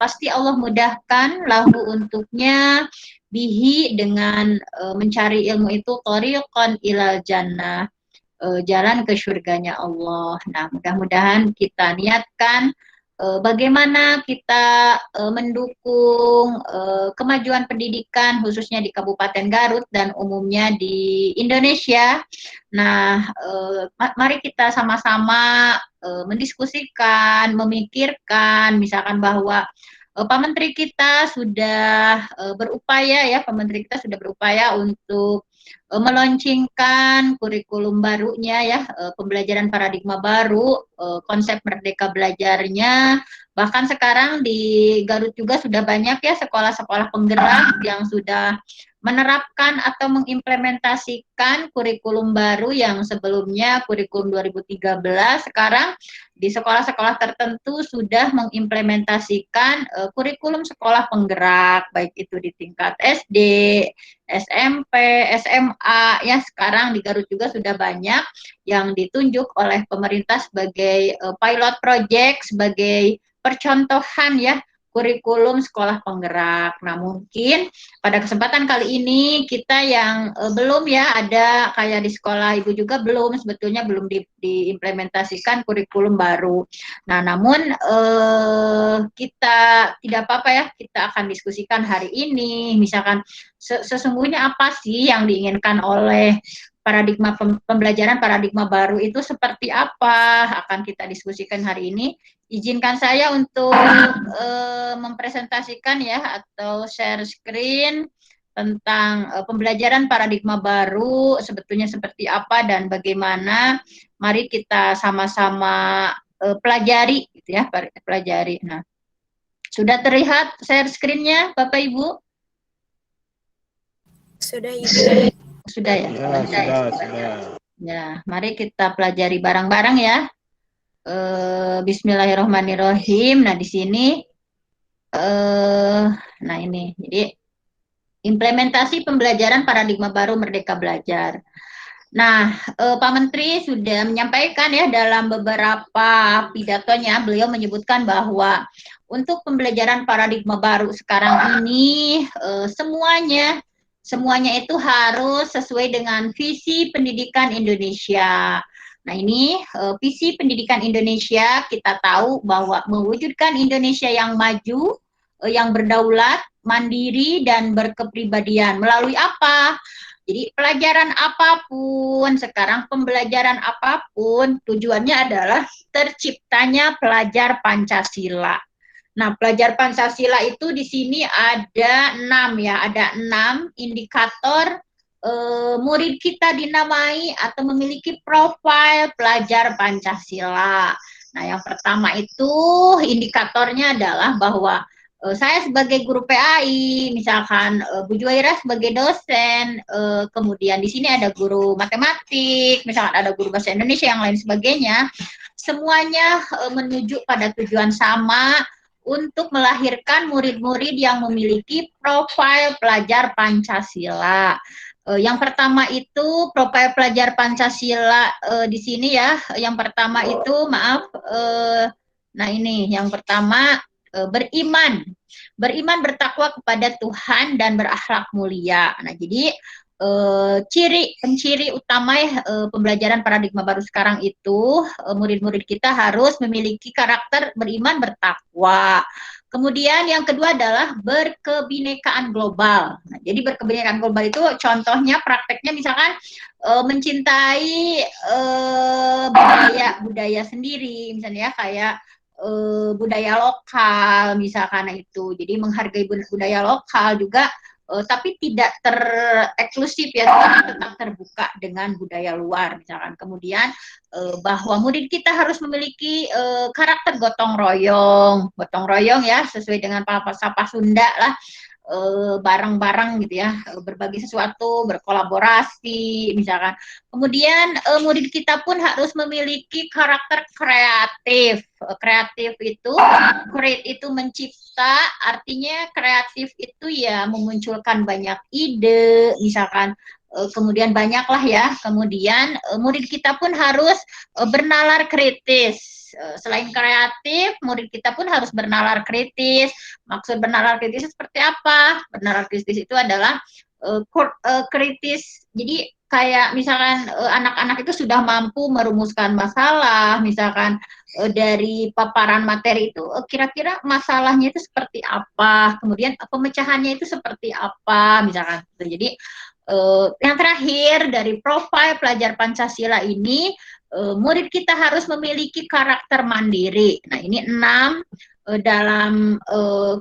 pasti Allah mudahkan lahu untuknya bihi dengan mencari ilmu itu thariqan ilal jannah, jalan ke surganya Allah. Nah, mudah-mudahan kita niatkan bagaimana kita mendukung kemajuan pendidikan khususnya di Kabupaten Garut dan umumnya di Indonesia. Nah, mari kita sama-sama mendiskusikan, memikirkan, misalkan bahwa Pak Menteri kita sudah berupaya ya, Pak Menteri kita sudah berupaya untuk meluncurkan kurikulum barunya ya, pembelajaran paradigma baru, konsep merdeka belajarnya. Bahkan sekarang di Garut juga sudah banyak ya sekolah-sekolah penggerak yang sudah menerapkan atau mengimplementasikan kurikulum baru yang sebelumnya kurikulum 2013, sekarang di sekolah-sekolah tertentu sudah mengimplementasikan kurikulum sekolah penggerak, baik itu di tingkat SD, SMP, SMA, ya sekarang di Garut juga sudah banyak yang ditunjuk oleh pemerintah sebagai pilot project, sebagai percontohan ya kurikulum sekolah penggerak. Nah, mungkin pada kesempatan kali ini kita yang belum ya ada kayak di sekolah Ibu juga belum, sebetulnya belum diimplementasikan kurikulum baru. Nah, namun kita tidak apa-apa ya, kita akan diskusikan hari ini. Misalkan sesungguhnya apa sih yang diinginkan oleh paradigma pembelajaran paradigma baru itu seperti apa, akan kita diskusikan hari ini. Izinkan saya untuk mempresentasikan ya atau share screen tentang pembelajaran paradigma baru sebetulnya seperti apa dan bagaimana. Mari kita sama-sama pelajari gitu ya, pelajari. Nah, sudah terlihat share screen-nya Bapak Ibu? Sudah Ibu. Sudah ya? Sudah. Ya, mari kita pelajari bareng-bareng ya. Bismillahirrahmanirrahim. Nah, di sini nah ini. Jadi implementasi pembelajaran paradigma baru Merdeka Belajar. Nah, Pak Menteri sudah menyampaikan ya dalam beberapa pidatonya, beliau menyebutkan bahwa untuk pembelajaran paradigma baru sekarang ini semuanya itu harus sesuai dengan visi pendidikan Indonesia. Nah, ini visi pendidikan Indonesia kita tahu bahwa mewujudkan Indonesia yang maju, yang berdaulat, mandiri, dan berkepribadian. Melalui apa? Jadi pelajaran apapun, sekarang pembelajaran apapun, tujuannya adalah terciptanya pelajar Pancasila. Nah, pelajar Pancasila itu di sini ada 6 ya, ada 6 indikator murid kita dinamai atau memiliki profil pelajar Pancasila. Nah, yang pertama itu indikatornya adalah bahwa saya sebagai guru PAI, misalkan Bu Juwaira sebagai dosen, kemudian di sini ada guru matematik, misalkan ada guru bahasa Indonesia, yang lain sebagainya, semuanya menuju pada tujuan sama untuk melahirkan murid-murid yang memiliki profil pelajar Pancasila. Yang pertama itu profil pelajar Pancasila di sini ya. Yang pertama itu nah ini yang pertama beriman bertakwa kepada Tuhan dan berakhlak mulia. Nah, jadi penciri utama pembelajaran paradigma baru sekarang itu murid-murid kita harus memiliki karakter beriman bertakwa. Kemudian yang kedua adalah berkebinekaan global. Nah, jadi berkebinekaan global itu contohnya prakteknya misalkan mencintai budaya sendiri, misalnya kayak budaya lokal misalkan itu. Jadi menghargai budaya lokal juga tapi tidak tereksklusif ya, tetap terbuka dengan budaya luar misalkan. Kemudian bahwa murid kita harus memiliki karakter gotong royong ya, sesuai dengan sapa Sunda lah, bareng-bareng gitu ya, berbagi sesuatu, berkolaborasi misalkan. Kemudian murid kita pun harus memiliki karakter kreatif. Kreatif itu, create itu mencipta, artinya kreatif itu ya memunculkan banyak ide misalkan. Kemudian banyaklah ya. Kemudian murid kita pun harus bernalar kritis. Selain kreatif, murid kita pun harus bernalar kritis. Maksud bernalar kritis seperti apa? Bernalar kritis itu adalah kritis. Jadi kayak misalkan anak-anak itu sudah mampu merumuskan masalah, misalkan dari paparan materi itu kira-kira masalahnya itu seperti apa, kemudian pemecahannya itu seperti apa, misalkan. Jadi yang terakhir dari profil pelajar Pancasila ini, murid kita harus memiliki karakter mandiri. Nah, ini 6 dalam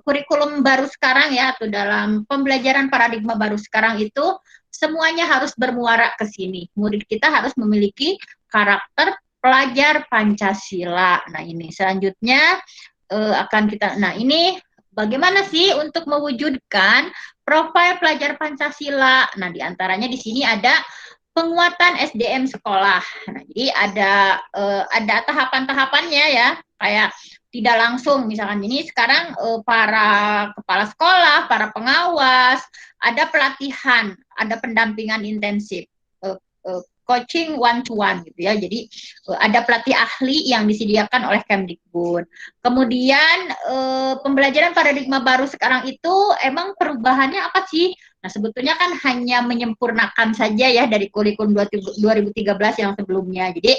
kurikulum baru sekarang ya, atau dalam pembelajaran paradigma baru sekarang itu semuanya harus bermuara ke sini. Murid kita harus memiliki karakter pelajar Pancasila. Nah, ini selanjutnya akan kita, nah ini bagaimana sih untuk mewujudkan profil pelajar Pancasila? Nah, diantaranya di sini ada penguatan SDM sekolah. Nah, jadi ada tahapan-tahapannya ya, kayak tidak langsung misalkan ini sekarang para kepala sekolah, para pengawas, ada pelatihan, ada pendampingan intensif. Coaching one to one gitu ya. Jadi ada pelatih ahli yang disediakan oleh Kemdikbud. Kemudian pembelajaran paradigma baru sekarang itu emang perubahannya apa sih? Nah, sebetulnya kan hanya menyempurnakan saja ya dari kurikulum 2013 yang sebelumnya. Jadi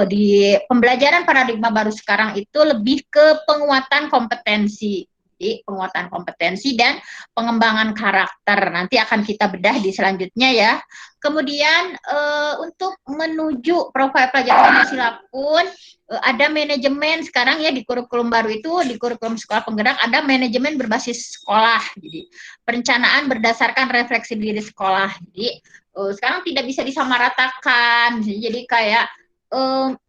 di pembelajaran paradigma baru sekarang itu lebih ke penguatan kompetensi. Jadi penguatan kompetensi dan pengembangan karakter. Nanti akan kita bedah di selanjutnya ya. Kemudian untuk menuju profil pelajar Pancasila pun ada manajemen sekarang ya di kurikulum baru itu, di kurikulum sekolah penggerak ada manajemen berbasis sekolah. Jadi perencanaan berdasarkan refleksi diri sekolah. Jadi sekarang tidak bisa disamaratakan. Jadi kayak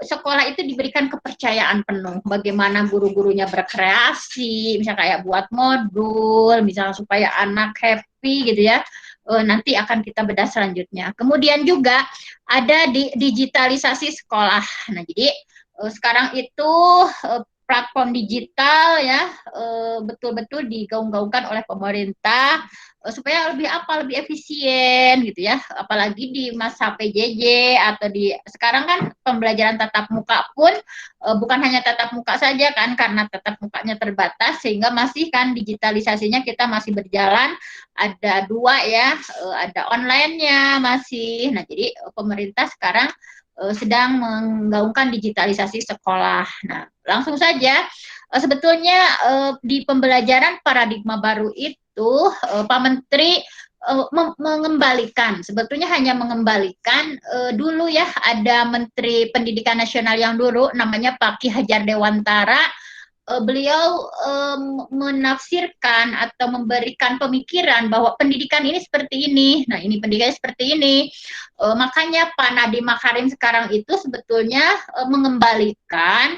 sekolah itu diberikan kepercayaan penuh bagaimana guru-gurunya berkreasi, misalnya kayak buat modul, misalnya supaya anak happy gitu ya. Nanti akan kita bedah selanjutnya. Kemudian juga ada di digitalisasi sekolah. Nah, jadi sekarang itu platform digital ya betul-betul digaung-gaungkan oleh pemerintah supaya lebih efisien gitu ya, apalagi di masa PJJ atau di sekarang kan pembelajaran tatap muka pun bukan hanya tatap muka saja kan, karena tatap mukanya terbatas sehingga masih kan digitalisasinya kita masih berjalan, ada 2 ya, ada online-nya masih. Nah, jadi pemerintah sekarang sedang menggaungkan digitalisasi sekolah. Nah, langsung saja sebetulnya di pembelajaran paradigma baru itu Pak Menteri mengembalikan, sebetulnya hanya mengembalikan dulu ya ada Menteri Pendidikan Nasional yang dulu namanya Pak Ki Hajar Dewantara. Beliau menafsirkan atau memberikan pemikiran bahwa pendidikan ini seperti ini. Nah, ini pendidikannya seperti ini. Makanya Pak Nadiem Makarim sekarang itu sebetulnya mengembalikan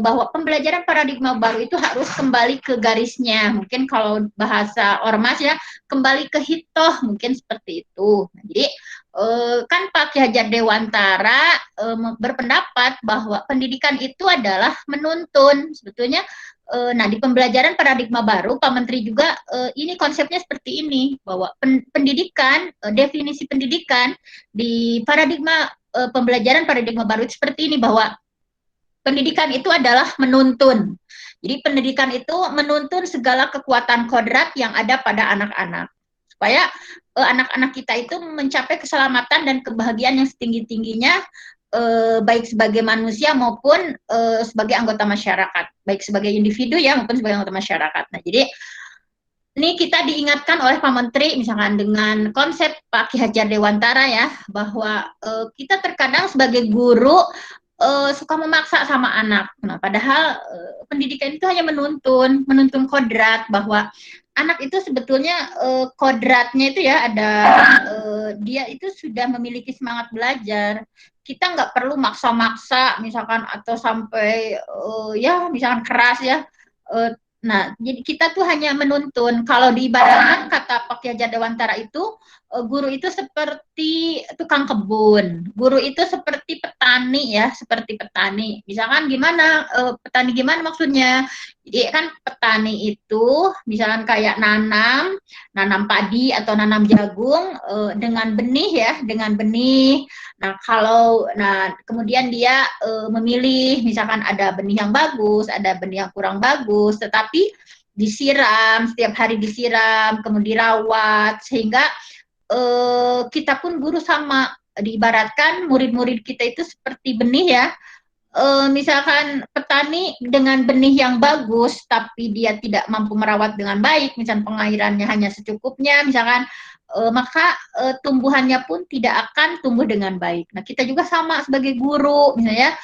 bahwa pembelajaran paradigma baru itu harus kembali ke garisnya. Mungkin kalau bahasa ormas ya, kembali ke hitoh, mungkin seperti itu. Nah, jadi kan Pak Ki Hajar Dewantara berpendapat bahwa pendidikan itu adalah menuntun. Sebetulnya, nah di pembelajaran paradigma baru, Pak Menteri juga ini konsepnya seperti ini, bahwa pendidikan, definisi pendidikan di paradigma pembelajaran paradigma baru itu seperti ini, bahwa pendidikan itu adalah menuntun. Jadi pendidikan itu menuntun segala kekuatan kodrat yang ada pada anak-anak supaya anak-anak kita itu mencapai keselamatan dan kebahagiaan yang setinggi-tingginya baik sebagai manusia maupun sebagai anggota masyarakat, baik sebagai individu ya maupun sebagai anggota masyarakat. Nah, jadi ini kita diingatkan oleh Pak Menteri misalkan dengan konsep Pak Ki Hajar Dewantara ya, bahwa kita terkadang sebagai guru suka memaksa sama anak. Nah, padahal pendidikan itu hanya menuntun kodrat, bahwa anak itu sebetulnya kodratnya itu ya ada dia itu sudah memiliki semangat belajar. Kita nggak perlu maksa-maksa misalkan atau sampai ya misalkan keras ya. Nah, jadi kita tuh hanya menuntun. Kalau diibaratkan kata Pak Ki Hajar Dewantara itu guru itu seperti tukang kebun, guru itu seperti petani ya, seperti petani. Misalkan gimana, petani gimana maksudnya? Jadi kan petani itu misalkan kayak nanam padi atau nanam jagung dengan benih ya, dengan benih. Nah kemudian dia memilih misalkan ada benih yang bagus, ada benih yang kurang bagus, tetapi disiram, setiap hari disiram, kemudian dirawat sehingga kita pun guru sama, diibaratkan murid-murid kita itu seperti benih ya. Misalkan petani dengan benih yang bagus tapi dia tidak mampu merawat dengan baik, misalkan pengairannya hanya secukupnya, misalkan maka tumbuhannya pun tidak akan tumbuh dengan baik. Nah kita juga sama sebagai guru, misalnya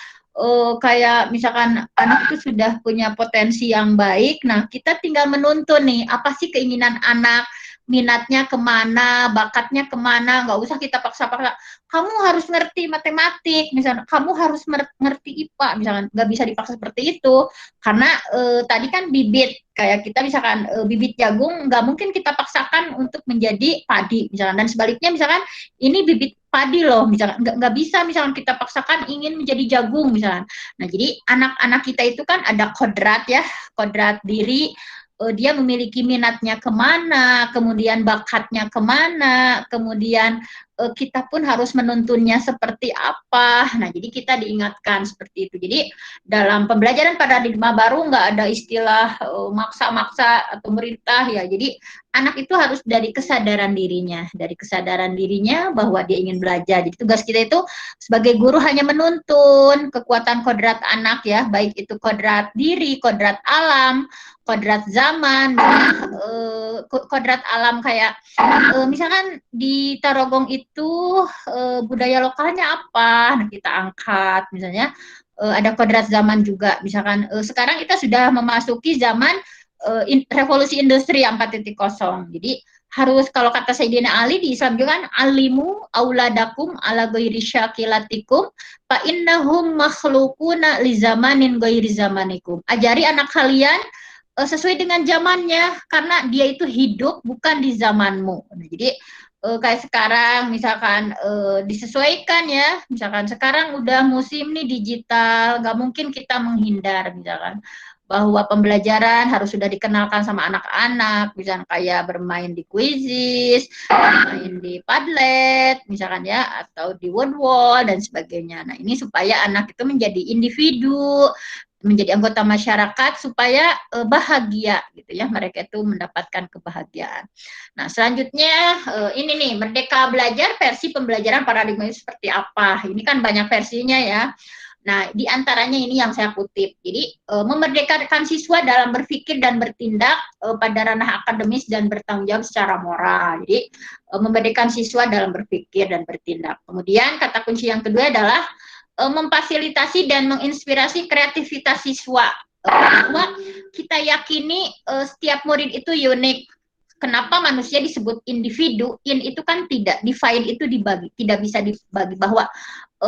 kayak misalkan anak itu sudah punya potensi yang baik, nah kita tinggal menuntun nih apa sih keinginan anak, minatnya kemana, bakatnya kemana, nggak usah kita paksa-paksa. Kamu harus ngerti matematik, misalnya kamu harus ngerti IPA, misalkan nggak bisa dipaksa seperti itu, karena tadi kan bibit, kayak kita misalkan bibit jagung, nggak mungkin kita paksakan untuk menjadi padi, misalkan, dan sebaliknya misalkan ini bibit padi loh, misalkan nggak bisa misalkan kita paksakan ingin menjadi jagung misalkan. Nah jadi anak-anak kita itu kan ada kodrat ya, kodrat diri, dia memiliki minatnya kemana, kemudian bakatnya kemana, kemudian kita pun harus menuntunnya seperti apa. Nah, jadi kita diingatkan seperti itu. Jadi dalam pembelajaran paradigma baru nggak ada istilah maksa-maksa atau merintah ya. Jadi anak itu harus dari kesadaran dirinya bahwa dia ingin belajar. Jadi tugas kita itu sebagai guru hanya menuntun kekuatan kodrat anak ya, baik itu kodrat diri, kodrat alam, kodrat zaman, kodrat alam kayak misalkan di Tarogong itu budaya lokalnya apa, nah kita angkat misalnya ada kodrat zaman juga, misalkan sekarang kita sudah memasuki zaman revolusi industri 4.0, jadi harus kalau kata Sayyidina Ali di Islam juga kan alimu auladakum ala ghairi syakilatikum fa innahum makhluquna li zamanin ghairi zamanikum. Ajari anak kalian sesuai dengan zamannya karena dia itu hidup bukan di zamanmu. Nah, jadi kayak sekarang misalkan disesuaikan ya, misalkan sekarang udah musim nih digital, nggak mungkin kita menghindar misalkan bahwa pembelajaran harus sudah dikenalkan sama anak-anak, misalkan kayak bermain di Quizizz, bermain di Padlet, misalkan ya, atau di Wordwall dan sebagainya. Nah ini supaya anak itu menjadi individu, menjadi anggota masyarakat supaya bahagia gitu ya, mereka itu mendapatkan kebahagiaan. Nah selanjutnya ini nih Merdeka Belajar versi pembelajaran paradigma itu seperti apa? Ini kan banyak versinya ya. Nah di antaranya ini yang saya kutip. Jadi memerdekakan siswa dalam berpikir dan bertindak pada ranah akademis dan bertanggung jawab secara moral. Jadi memerdekakan siswa dalam berpikir dan bertindak. Kemudian kata kunci yang kedua adalah memfasilitasi dan menginspirasi kreativitas siswa. Bahwa kita yakini setiap murid itu unik. Kenapa manusia disebut individu? In itu kan tidak, divine itu dibagi, tidak bisa dibagi, bahwa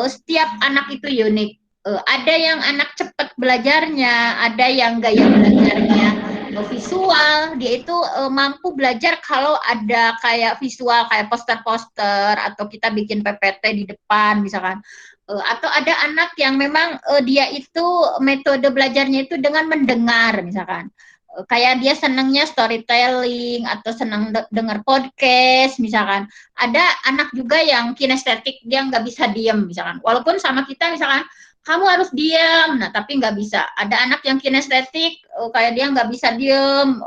setiap anak itu unik. Ada yang anak cepat belajarnya, ada yang gaya belajarnya visual, dia itu mampu belajar kalau ada kayak visual, kayak poster-poster, atau kita bikin PPT di depan misalkan. Atau ada anak yang memang dia itu metode belajarnya itu dengan mendengar misalkan, kayak dia senangnya storytelling atau senang dengar podcast misalkan. Ada anak juga yang kinestetik, dia nggak bisa diem misalkan, walaupun sama kita misalkan kamu harus diem, nah tapi nggak bisa. Ada anak yang kinestetik kayak dia nggak bisa diem,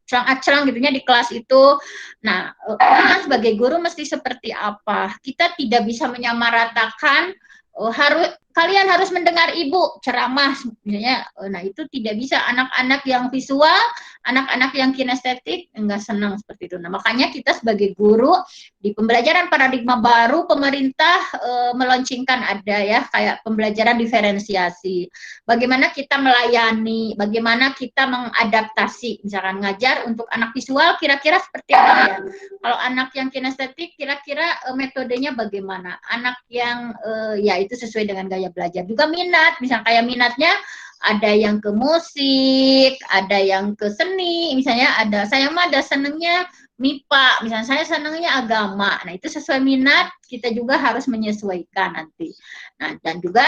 cerang-cerang gitunya di kelas itu. Nah kita sebagai guru mesti seperti apa? Kita tidak bisa menyamaratakan kalian harus mendengar ibu ceramah misalnya. Nah itu tidak bisa. Anak-anak yang visual, anak-anak yang kinestetik enggak senang seperti itu. Nah makanya kita sebagai guru di pembelajaran paradigma baru, pemerintah meluncurkan ada ya kayak pembelajaran diferensiasi. Bagaimana kita melayani, bagaimana kita mengadaptasi, misalkan ngajar untuk anak visual kira-kira seperti apa ya. Kalau anak yang kinestetik kira-kira metodenya bagaimana. Anak yang ya itu sesuai dengan gaya gaya belajar. Juga minat, misalnya kayak minatnya ada yang ke musik, ada yang ke seni, misalnya saya mah ada senengnya MIPA, misalnya saya senangnya agama. Nah, itu sesuai minat, kita juga harus menyesuaikan nanti. Nah, dan juga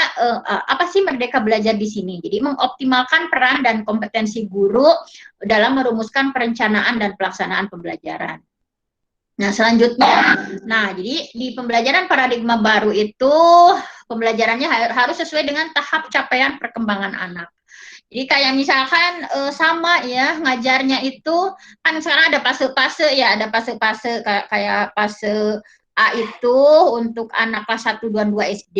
apa sih Merdeka Belajar di sini? Jadi mengoptimalkan peran dan kompetensi guru dalam merumuskan perencanaan dan pelaksanaan pembelajaran. Nah, selanjutnya, jadi di pembelajaran paradigma baru itu pembelajarannya harus sesuai dengan tahap capaian perkembangan anak. Jadi kayak misalkan sama ya ngajarnya itu kan sekarang ada fase-fase ya, ada fase-fase kayak fase A itu untuk anak kelas 1, 2, 2 SD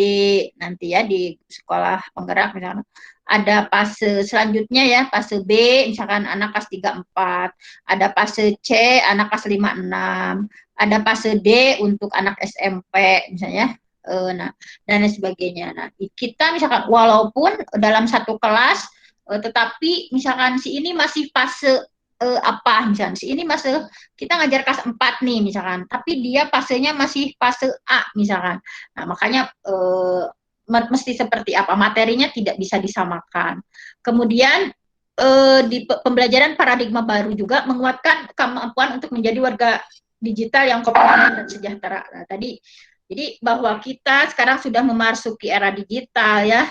nanti ya di sekolah penggerak misalnya. Ada fase selanjutnya ya, fase B misalkan anak kelas 3, 4. Ada fase C anak kelas 5, 6. Ada fase D untuk anak SMP misalnya. Nah, dan lain sebagainya. Nah, kita misalkan walaupun dalam satu kelas tetapi misalkan si ini masih fase apa misalkan si ini masih kita ngajar kelas 4 nih misalkan tapi dia fasenya masih fase A misalkan. Nah, makanya mesti seperti apa materinya tidak bisa disamakan. Kemudian di pembelajaran paradigma baru juga menguatkan kemampuan untuk menjadi warga digital yang kompeten dan sejahtera. Nah, tadi jadi bahwa kita sekarang sudah memasuki era digital ya,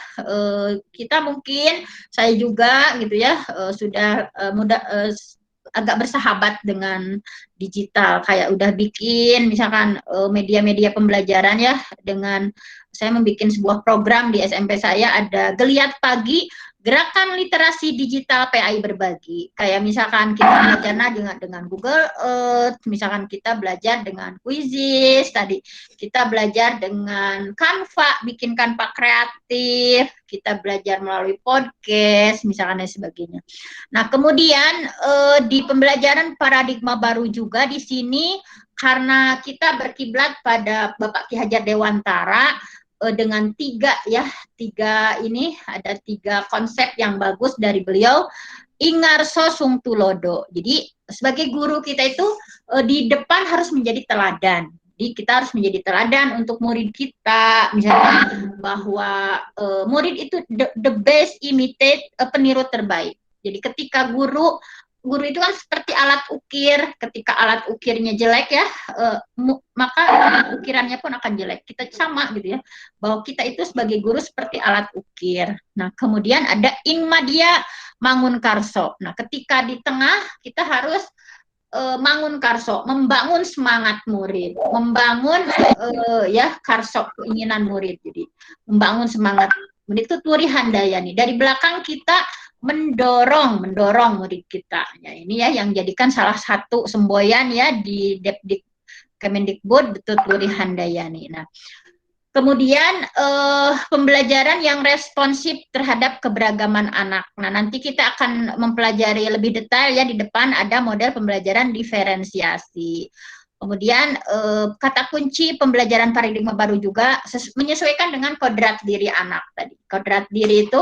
kita mungkin saya juga gitu ya sudah agak bersahabat dengan digital kayak udah bikin misalkan media-media pembelajaran ya dengan saya membuat sebuah program di SMP saya ada Geliat Pagi Gerakan Literasi Digital PAI Berbagi. Kayak misalkan kita belajar dengan Google Earth, misalkan kita belajar dengan Quizizz, tadi kita belajar dengan Canva, bikin Canva kreatif, kita belajar melalui podcast, misalkan dan sebagainya. Nah, kemudian di pembelajaran paradigma baru juga di sini, karena kita berkiblat pada Bapak Ki Hajar Dewantara, dengan tiga ini ada 3 konsep yang bagus dari beliau. Ingarso Sung Tulodo. Jadi sebagai guru kita itu di depan harus menjadi teladan. Jadi kita harus menjadi teladan untuk murid kita. Misalnya bahwa murid itu the best imitate, peniru terbaik. Jadi ketika guru itu kan seperti alat ukir, ketika alat ukirnya jelek ya, maka ukirannya pun akan jelek. Kita sama gitu ya, bahwa kita itu sebagai guru seperti alat ukir. Nah, kemudian ada Ingmadia Mangun Karso. Nah, ketika di tengah kita harus mangun karso, membangun semangat murid, membangun karso, keinginan murid. Jadi membangun semangat murid itu Turi Handayani. Dari belakang kita mendorong murid kita. Ya, ini ya yang jadikan salah satu semboyan ya di Depdik Kemendikbud betul Turi Handayani. Nah, kemudian pembelajaran yang responsif terhadap keberagaman anak. Nah, nanti kita akan mempelajari lebih detail ya di depan ada model pembelajaran diferensiasi. Kemudian kata kunci pembelajaran paradigma baru juga menyesuaikan dengan kodrat diri anak tadi. Kodrat diri itu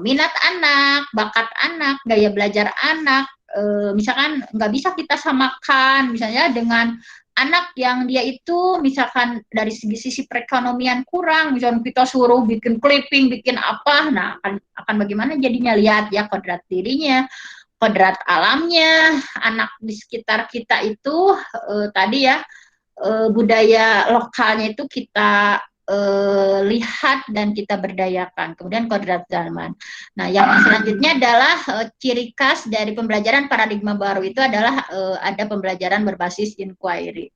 minat anak, bakat anak, gaya belajar anak. Misalkan nggak bisa kita samakan misalnya dengan anak yang dia itu misalkan dari sisi perekonomian kurang, misalkan kita suruh bikin clipping, bikin apa, nah akan bagaimana jadinya, lihat ya kodrat dirinya, kodrat alamnya, anak di sekitar kita itu tadi ya budaya lokalnya itu kita lihat dan kita berdayakan. Kemudian kodrat zaman. Nah, yang selanjutnya adalah ciri khas dari pembelajaran paradigma baru itu adalah ada pembelajaran berbasis inquiry.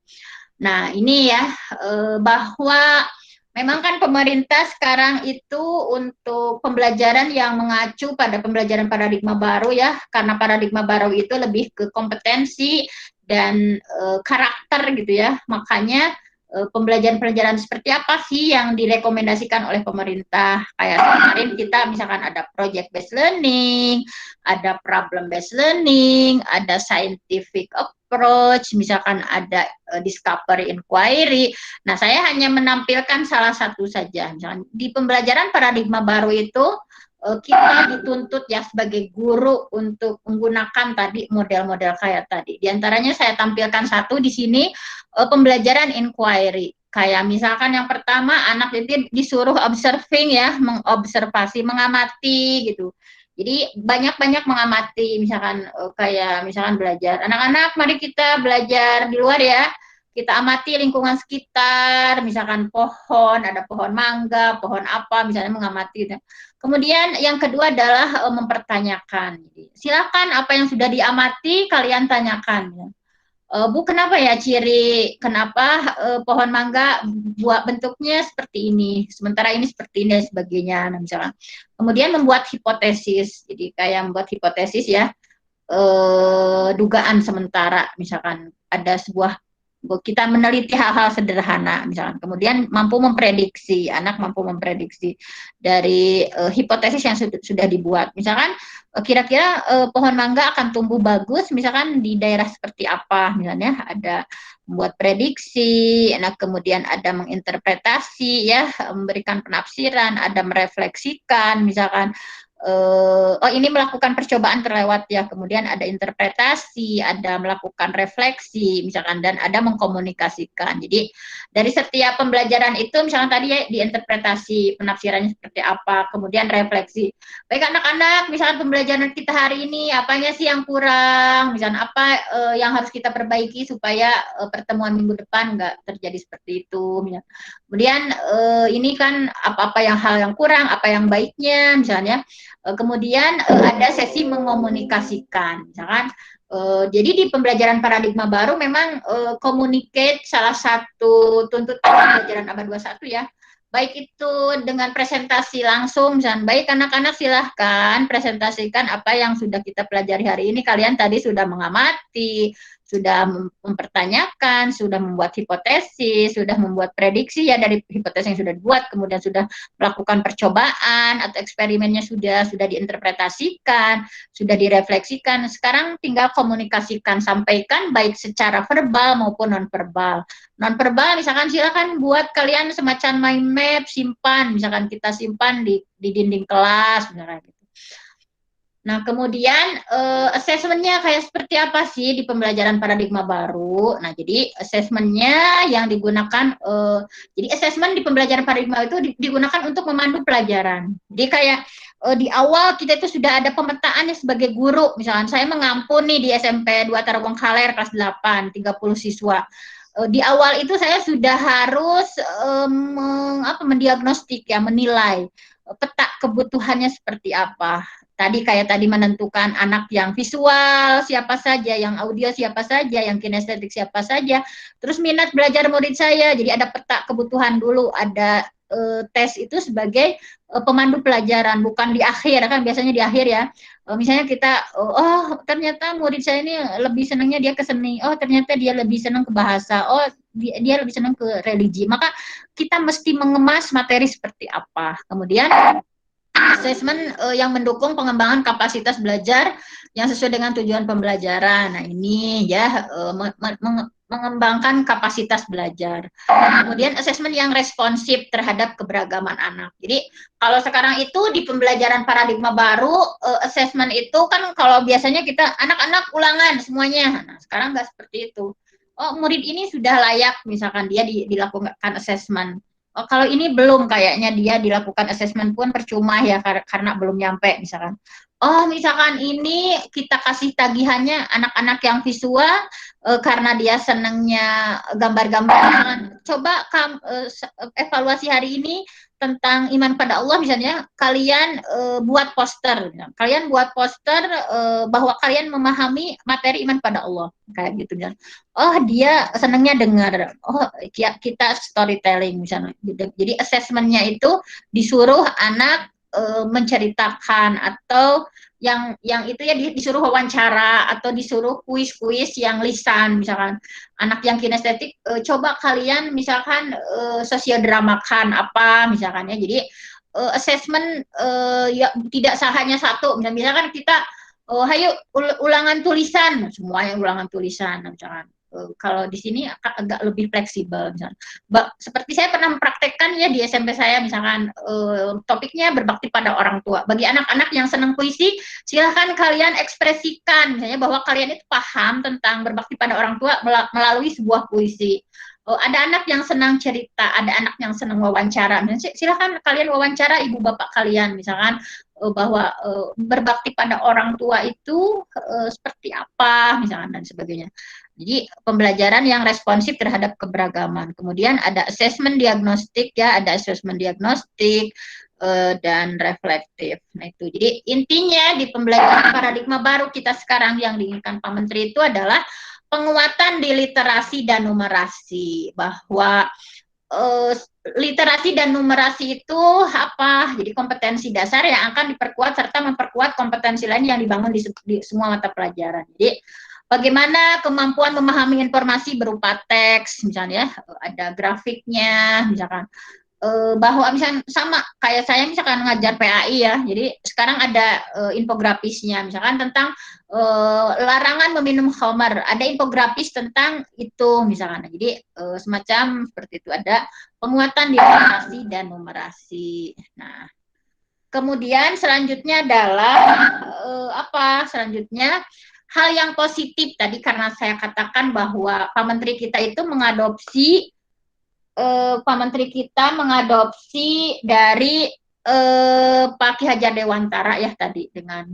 Nah, ini ya bahwa memang kan pemerintah sekarang itu untuk pembelajaran yang mengacu pada pembelajaran paradigma baru ya, karena paradigma baru itu lebih ke kompetensi dan karakter gitu ya. Makanya pembelajaran seperti apa sih yang direkomendasikan oleh pemerintah. Kayak kemarin kita misalkan ada project based learning, ada problem based learning, ada scientific approach, misalkan ada discovery inquiry. Nah, saya hanya menampilkan salah satu saja. Misalkan di pembelajaran paradigma baru itu kita dituntut ya sebagai guru untuk menggunakan tadi model-model kayak tadi. Di antaranya saya tampilkan satu di sini pembelajaran inquiry. kayak misalkan yang pertama anak itu disuruh observing ya, mengobservasi, mengamati gitu. Jadi banyak-banyak mengamati, misalkan kayak misalkan belajar. Anak-anak, mari kita belajar di luar ya. Kita amati lingkungan sekitar, misalkan pohon, ada pohon mangga, pohon apa, misalnya mengamati gitu. Kemudian yang kedua adalah mempertanyakan. Silakan apa yang sudah diamati kalian tanyakan. Ya. Bu, kenapa ya ciri kenapa pohon mangga buat bentuknya seperti ini, sementara ini seperti ini dan sebagainya. Nah, misalkan. Kemudian membuat hipotesis. Jadi kayak membuat hipotesis ya, dugaan sementara, misalkan ada sebuah kita meneliti hal-hal sederhana misalkan, kemudian mampu memprediksi, anak mampu memprediksi dari hipotesis yang sudah dibuat, misalkan kira-kira pohon mangga akan tumbuh bagus misalkan di daerah seperti apa, misalnya ada membuat prediksi, nah kemudian ada menginterpretasi ya, memberikan penafsiran, ada merefleksikan misalkan, oh ini melakukan percobaan terlewat ya, kemudian ada interpretasi, ada melakukan refleksi misalkan, dan ada mengkomunikasikan. Jadi dari setiap pembelajaran itu misalkan tadi ya diinterpretasi penafsirannya seperti apa, kemudian refleksi. Baik anak-anak, misalkan pembelajaran kita hari ini apanya sih yang kurang, misalkan apa yang harus kita perbaiki supaya pertemuan minggu depan nggak terjadi seperti itu. Misalkan. Kemudian ini kan apa-apa yang hal yang kurang, apa yang baiknya misalnya. Kemudian ada sesi mengomunikasikan, misalkan. Jadi di pembelajaran paradigma baru memang communicate salah satu tuntutan pembelajaran abad 21 ya. Baik itu dengan presentasi langsung, misalkan, baik anak-anak silahkan presentasikan apa yang sudah kita pelajari hari ini. Kalian tadi sudah mengamati, sudah mempertanyakan, sudah membuat hipotesis, sudah membuat prediksi ya dari hipotesis yang sudah dibuat, kemudian sudah melakukan percobaan atau eksperimennya sudah diinterpretasikan, sudah direfleksikan. Sekarang tinggal komunikasikan, sampaikan baik secara verbal maupun non-verbal. Non-verbal misalkan silakan buat kalian semacam mind map, simpan, misalkan kita simpan di dinding kelas, misalkan gitu. Nah, kemudian asesmennya kayak seperti apa sih di pembelajaran paradigma baru? Nah, jadi asesmennya yang digunakan, jadi asesmen di pembelajaran paradigma itu digunakan untuk memandu pelajaran. Jadi kayak di awal kita itu sudah ada pemetaannya sebagai guru. Misalkan saya mengampun nih di SMP 2 Tarawang Kaler kelas 8, 30 siswa. Di awal itu saya sudah harus mendiagnostik ya, menilai peta kebutuhannya seperti apa. Tadi menentukan anak yang visual siapa saja, yang audio siapa saja, yang kinestetik siapa saja, terus minat belajar murid saya, jadi ada peta kebutuhan dulu, ada tes itu sebagai pemandu pelajaran, bukan di akhir, kan biasanya di akhir ya, misalnya kita, oh ternyata murid saya ini lebih senangnya dia ke seni, oh ternyata dia lebih senang ke bahasa, oh dia lebih senang ke religi, maka kita mesti mengemas materi seperti apa, kemudian asesmen yang mendukung pengembangan kapasitas belajar yang sesuai dengan tujuan pembelajaran. Nah ini ya mengembangkan kapasitas belajar. Kemudian asesmen yang responsif terhadap keberagaman anak. Jadi kalau sekarang itu di pembelajaran paradigma baru, asesmen itu kan kalau biasanya kita anak-anak ulangan semuanya. Nah sekarang nggak seperti itu. Oh murid ini sudah layak misalkan dia dilakukan asesmen. Oh, kalau ini belum, kayaknya dia dilakukan asesmen pun percuma ya karena belum nyampe misalkan. Oh misalkan ini kita kasih tagihannya anak-anak yang visual karena dia senangnya gambar-gambar. Coba evaluasi hari ini tentang iman pada Allah misalnya, kalian buat poster, kalian buat poster bahwa kalian memahami materi iman pada Allah kayak gitu kan. Oh dia senangnya dengar, oh kita storytelling misalnya. Jadi asesmennya itu disuruh anak menceritakan atau yang itu ya disuruh wawancara atau disuruh kuis-kuis yang lisan misalkan. Anak yang kinestetik coba kalian misalkan sosiodramakan apa misalkan ya. Jadi assessment ya tidak hanya satu, misalkan kita hayo ulangan tulisan, semuanya ulangan tulisan misalkan. Kalau di sini agak lebih fleksibel misalkan. Seperti saya pernah mempraktekkan ya di SMP saya misalkan topiknya berbakti pada orang tua. Bagi anak-anak yang senang puisi, silahkan kalian ekspresikan misalnya bahwa kalian itu paham tentang berbakti pada orang tua melalui sebuah puisi. ada anak yang senang cerita, ada anak yang senang wawancara. Silakan kalian wawancara ibu bapak kalian, misalkan bahwa berbakti pada orang tua itu seperti apa, misalkan dan sebagainya. Jadi pembelajaran yang responsif terhadap keberagaman. Kemudian ada asesmen diagnostik ya, ada asesmen diagnostik dan reflektif. Nah itu. Jadi intinya di pembelajaran paradigma baru kita sekarang yang diinginkan Pak Menteri itu adalah penguatan di literasi dan numerasi, bahwa eh, literasi dan numerasi itu apa? Jadi kompetensi dasar yang akan diperkuat serta memperkuat kompetensi lain yang dibangun di semua mata pelajaran. Jadi bagaimana kemampuan memahami informasi berupa teks, misalnya ada grafiknya, misalkan bahwa misalnya sama kayak saya misalkan ngajar PAI ya, jadi sekarang ada infografisnya, misalkan tentang larangan meminum khamar, ada infografis tentang itu misalkan. Jadi semacam seperti itu, ada penguatan di literasi dan numerasi. Nah, kemudian selanjutnya adalah apa? Selanjutnya hal yang positif tadi, karena saya katakan bahwa Pak Menteri kita itu mengadopsi Pak Menteri kita mengadopsi dari Pak Ki Hajar Dewantara ya tadi, dengan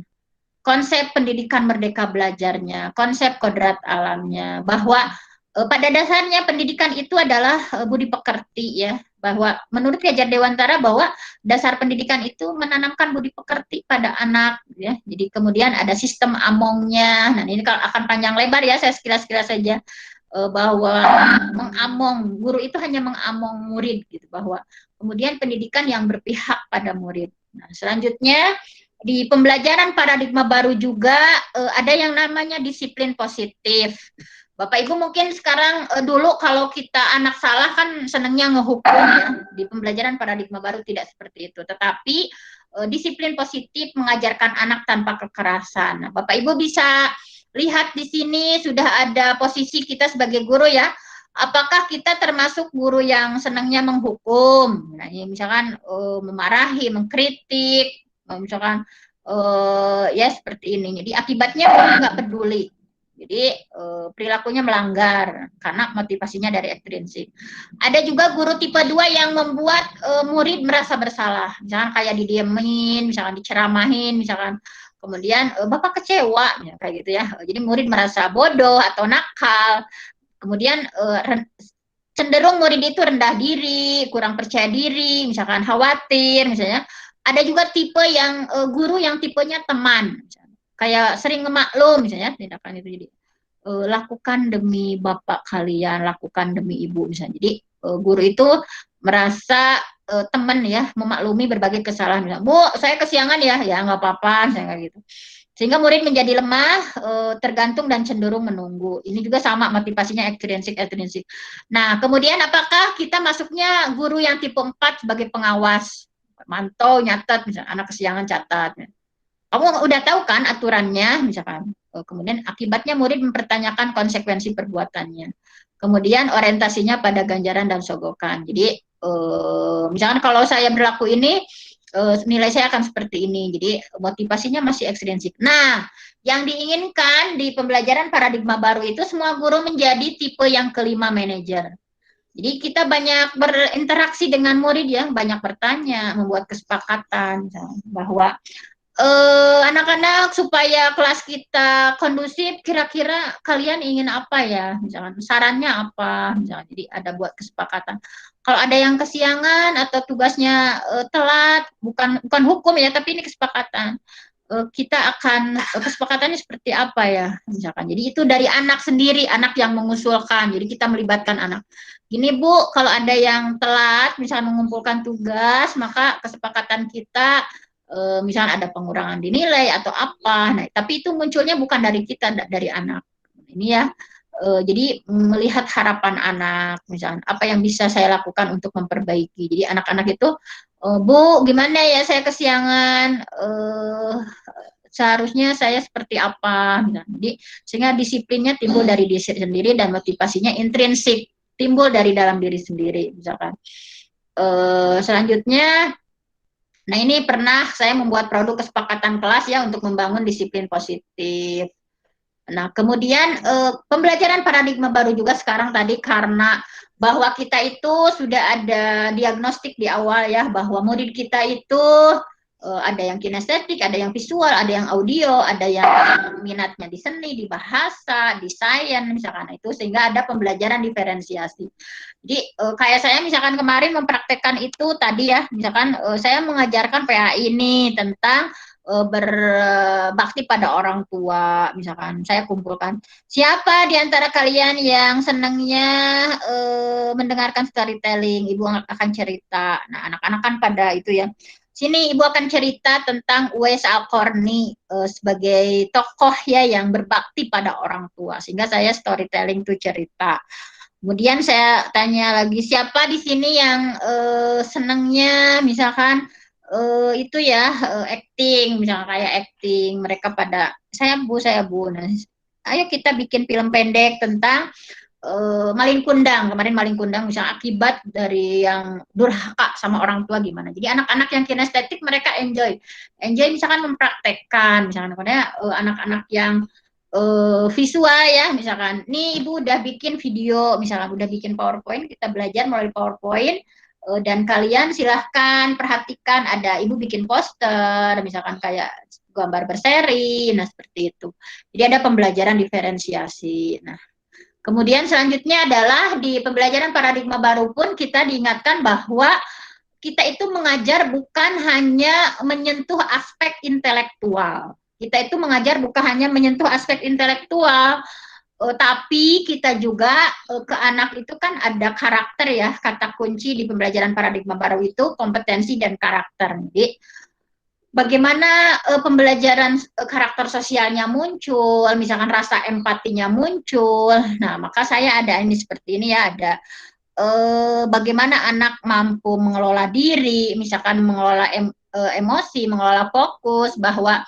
konsep pendidikan merdeka belajarnya, konsep kodrat alamnya, bahwa pada dasarnya pendidikan itu adalah budi pekerti ya, bahwa menurut Ki Hajar Dewantara bahwa dasar pendidikan itu menanamkan budi pekerti pada anak ya. Jadi kemudian ada sistem amongnya. Nah, ini kalau akan panjang lebar ya, saya sekilas-sekilas saja bahwa mengamong guru itu hanya mengamong murid gitu, bahwa kemudian pendidikan yang berpihak pada murid. Nah, selanjutnya di pembelajaran paradigma baru juga ada yang namanya disiplin positif. Bapak Ibu mungkin sekarang dulu kalau kita anak salah kan senangnya ngehukum ya. Di pembelajaran paradigma baru tidak seperti itu. Tetapi disiplin positif mengajarkan anak tanpa kekerasan. Nah, Bapak Ibu bisa lihat di sini sudah ada posisi kita sebagai guru ya. Apakah kita termasuk guru yang senangnya menghukum? Nah, ya misalkan memarahi, mengkritik, misalkan ya seperti ini. Jadi akibatnya guru nggak peduli. Jadi perilakunya melanggar karena motivasinya dari ekstrinsik. Ada juga guru tipe 2 yang membuat murid merasa bersalah. Misalkan kayak didiemin, misalkan diceramahin, misalkan kemudian Bapak kecewa ya, kayak gitu ya. Jadi murid merasa bodoh atau nakal. Kemudian cenderung murid itu rendah diri, kurang percaya diri, misalkan khawatir, misalnya. Ada juga tipe yang guru yang tipenya teman, misalnya. Kayak sering ngemaklum, misalnya tindakan itu. Jadi lakukan demi bapak kalian, lakukan demi ibu, misalnya. Jadi guru itu merasa teman ya, memaklumi berbagai kesalahan. Misalnya, Bu, saya kesiangan ya, ya nggak apa-apa, misalnya kayak gitu. Sehingga murid menjadi lemah, tergantung dan cenderung menunggu. Ini juga sama motivasinya ekstrinsik. Nah, kemudian apakah kita masuknya guru yang tipe 4 sebagai pengawas? Mantau, nyatat, misalnya anak kesiangan catat. Kamu udah tahu kan aturannya, misalkan. Kemudian akibatnya murid mempertanyakan konsekuensi perbuatannya. Kemudian orientasinya pada ganjaran dan sogokan. Jadi, misalkan kalau saya berlaku ini, nilai saya akan seperti ini. Jadi motivasinya masih ekstrinsik. Nah, yang diinginkan di pembelajaran paradigma baru itu semua guru menjadi tipe yang kelima manajer. Jadi kita banyak berinteraksi dengan murid ya, banyak bertanya, membuat kesepakatan bahwa anak-anak supaya kelas kita kondusif, kira-kira kalian ingin apa ya, misalkan sarannya apa, misalkan. Jadi ada buat kesepakatan. Kalau ada yang kesiangan atau tugasnya telat, bukan hukum ya, tapi ini kesepakatan. Kita akan kesepakatannya seperti apa ya, misalkan. Jadi itu dari anak sendiri, anak yang mengusulkan. Jadi kita melibatkan anak. Gini Bu, kalau ada yang telat, misalnya mengumpulkan tugas, maka kesepakatan kita misalnya ada pengurangan di nilai atau apa. Nah, tapi itu munculnya bukan dari kita, dari anak. Ini ya. Jadi melihat harapan anak, misalnya apa yang bisa saya lakukan untuk memperbaiki. Jadi anak-anak itu, Bu, gimana ya saya kesiangan, seharusnya saya seperti apa. Misalnya. Jadi sehingga disiplinnya timbul dari diri sendiri dan motivasinya intrinsik, timbul dari dalam diri sendiri, misalkan. Selanjutnya, nah ini pernah saya membuat produk kesepakatan kelas ya untuk membangun disiplin positif. Nah, kemudian pembelajaran paradigma baru juga sekarang tadi karena bahwa kita itu sudah ada diagnostik di awal ya bahwa murid kita itu ada yang kinestetik, ada yang visual, ada yang audio, ada yang minatnya di seni, di bahasa, di sains misalkan itu sehingga ada pembelajaran diferensiasi. Jadi kayak saya misalkan kemarin mempraktekkan itu tadi ya, misalkan saya mengajarkan PAI ini tentang berbakti pada orang tua, misalkan saya kumpulkan siapa di antara kalian yang senangnya mendengarkan storytelling, ibu akan cerita. Nah, anak-anak kan pada itu ya. Sini ibu akan cerita tentang Uwais Al-Qarni sebagai tokoh ya yang berbakti pada orang tua. Sehingga saya storytelling tuh cerita. Kemudian saya tanya lagi siapa di sini yang senangnya misalkan itu ya acting misalnya kayak acting mereka pada saya bu nah, ayo kita bikin film pendek tentang Malin Kundang kemarin Malin Kundang misalnya akibat dari yang durhaka sama orang tua gimana jadi anak-anak yang kinestetik mereka enjoy misalkan mempraktekkan misalkan anak-anak yang visual ya misalkan nih ibu udah bikin video misalkan udah bikin PowerPoint kita belajar melalui PowerPoint dan kalian silahkan perhatikan ada ibu bikin poster misalkan kayak gambar berseri nah seperti itu jadi ada pembelajaran diferensiasi nah kemudian selanjutnya adalah di pembelajaran paradigma baru pun kita diingatkan bahwa kita itu mengajar bukan hanya menyentuh aspek intelektual kita itu mengajar bukan hanya menyentuh aspek intelektual, tapi kita juga ke anak itu kan ada karakter ya, kata kunci di pembelajaran paradigma baru itu kompetensi dan karakter. Jadi bagaimana pembelajaran karakter sosialnya muncul, misalkan rasa empatinya muncul. Nah, maka saya ada ini seperti ini ya, ada bagaimana anak mampu mengelola diri, misalkan mengelola emosi, mengelola fokus, bahwa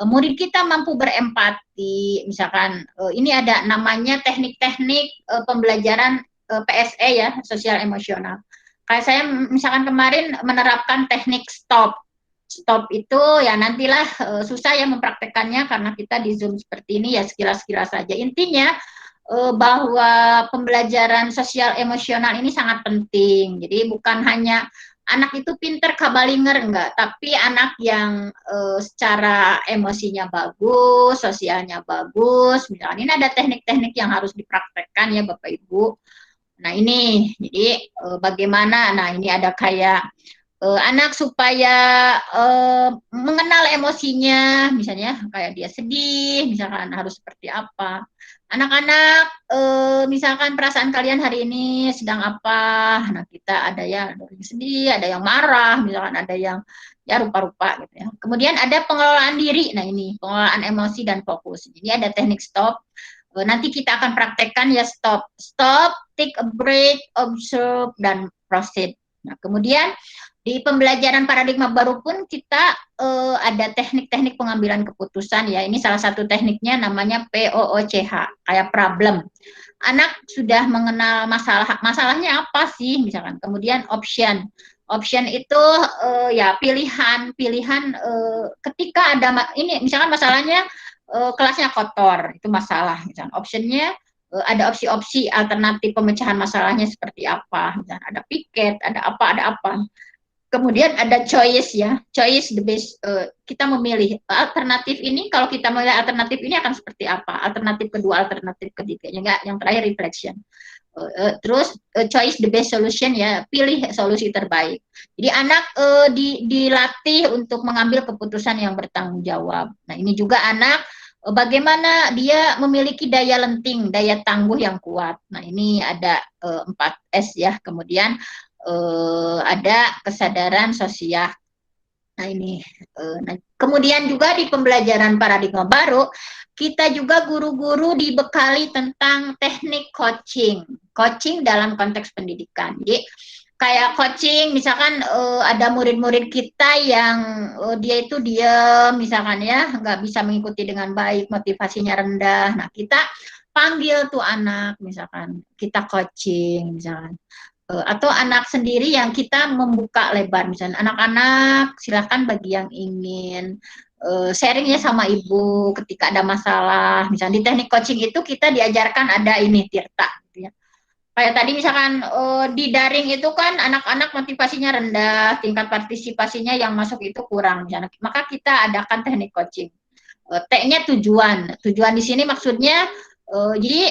murid kita mampu berempati, misalkan ini ada namanya teknik-teknik pembelajaran PSE ya, sosial emosional. Kayak saya misalkan kemarin menerapkan teknik stop. Stop itu ya nantilah susah ya mempraktekannya karena kita di Zoom seperti ini ya sekilas-sekilas saja. Intinya bahwa pembelajaran sosial emosional ini sangat penting. Jadi bukan hanya anak itu pinter kabalinger enggak, tapi anak yang secara emosinya bagus, sosialnya bagus. Misalnya ini ada teknik-teknik yang harus dipraktekkan ya Bapak Ibu. Nah ini, jadi bagaimana? Nah ini ada kayak anak supaya mengenal emosinya, misalnya kayak dia sedih, misalkan harus seperti apa. Anak-anak, misalkan perasaan kalian hari ini sedang apa? Nah kita ada yang sedih, ada yang marah, misalkan ada yang ya rupa-rupa gitu ya. Kemudian ada pengelolaan diri, nah ini pengelolaan emosi dan fokus. Jadi ada teknik stop. Nanti kita akan praktekkan ya stop, take a break, observe dan proceed. Nah kemudian di pembelajaran paradigma baru pun kita ada teknik-teknik pengambilan keputusan ya. Ini salah satu tekniknya namanya POOCH, kayak problem. Anak sudah mengenal masalahnya apa sih misalkan. Kemudian option. Option itu ya pilihan ketika ada ini misalkan masalahnya kelasnya kotor, itu masalah misalkan. Optionnya ada opsi-opsi alternatif pemecahan masalahnya seperti apa. Misalkan ada piket, ada apa. Kemudian ada choice ya, choice the best. Kita memilih alternatif ini. Kalau kita memilih alternatif ini akan seperti apa? Alternatif kedua, alternatif ketiga, enggak. Yang terakhir reflection. Terus choice the best solution ya, pilih solusi terbaik. Jadi anak dilatih untuk mengambil keputusan yang bertanggung jawab. Nah ini juga anak bagaimana dia memiliki daya lenting, daya tangguh yang kuat. Nah ini ada 4S ya. Kemudian ada kesadaran sosial. Nah ini, kemudian juga di pembelajaran paradigma baru, kita juga guru-guru dibekali tentang teknik coaching dalam konteks pendidikan. Jadi kayak coaching, misalkan ada murid-murid kita yang dia itu diam, misalkan ya, nggak bisa mengikuti dengan baik, motivasinya rendah. Nah kita panggil tuh anak, misalkan kita coaching, misalkan atau anak sendiri yang kita membuka lebar misalnya anak-anak silahkan bagi yang ingin sharing ya sama ibu ketika ada masalah. Misalnya di teknik coaching itu kita diajarkan ada ini tirta gitu ya. Kayak tadi misalkan di daring itu kan anak-anak motivasinya rendah, tingkat partisipasinya yang masuk itu kurang misalnya. Maka kita adakan teknik coaching. T-nya tujuan. Tujuan di sini maksudnya jadi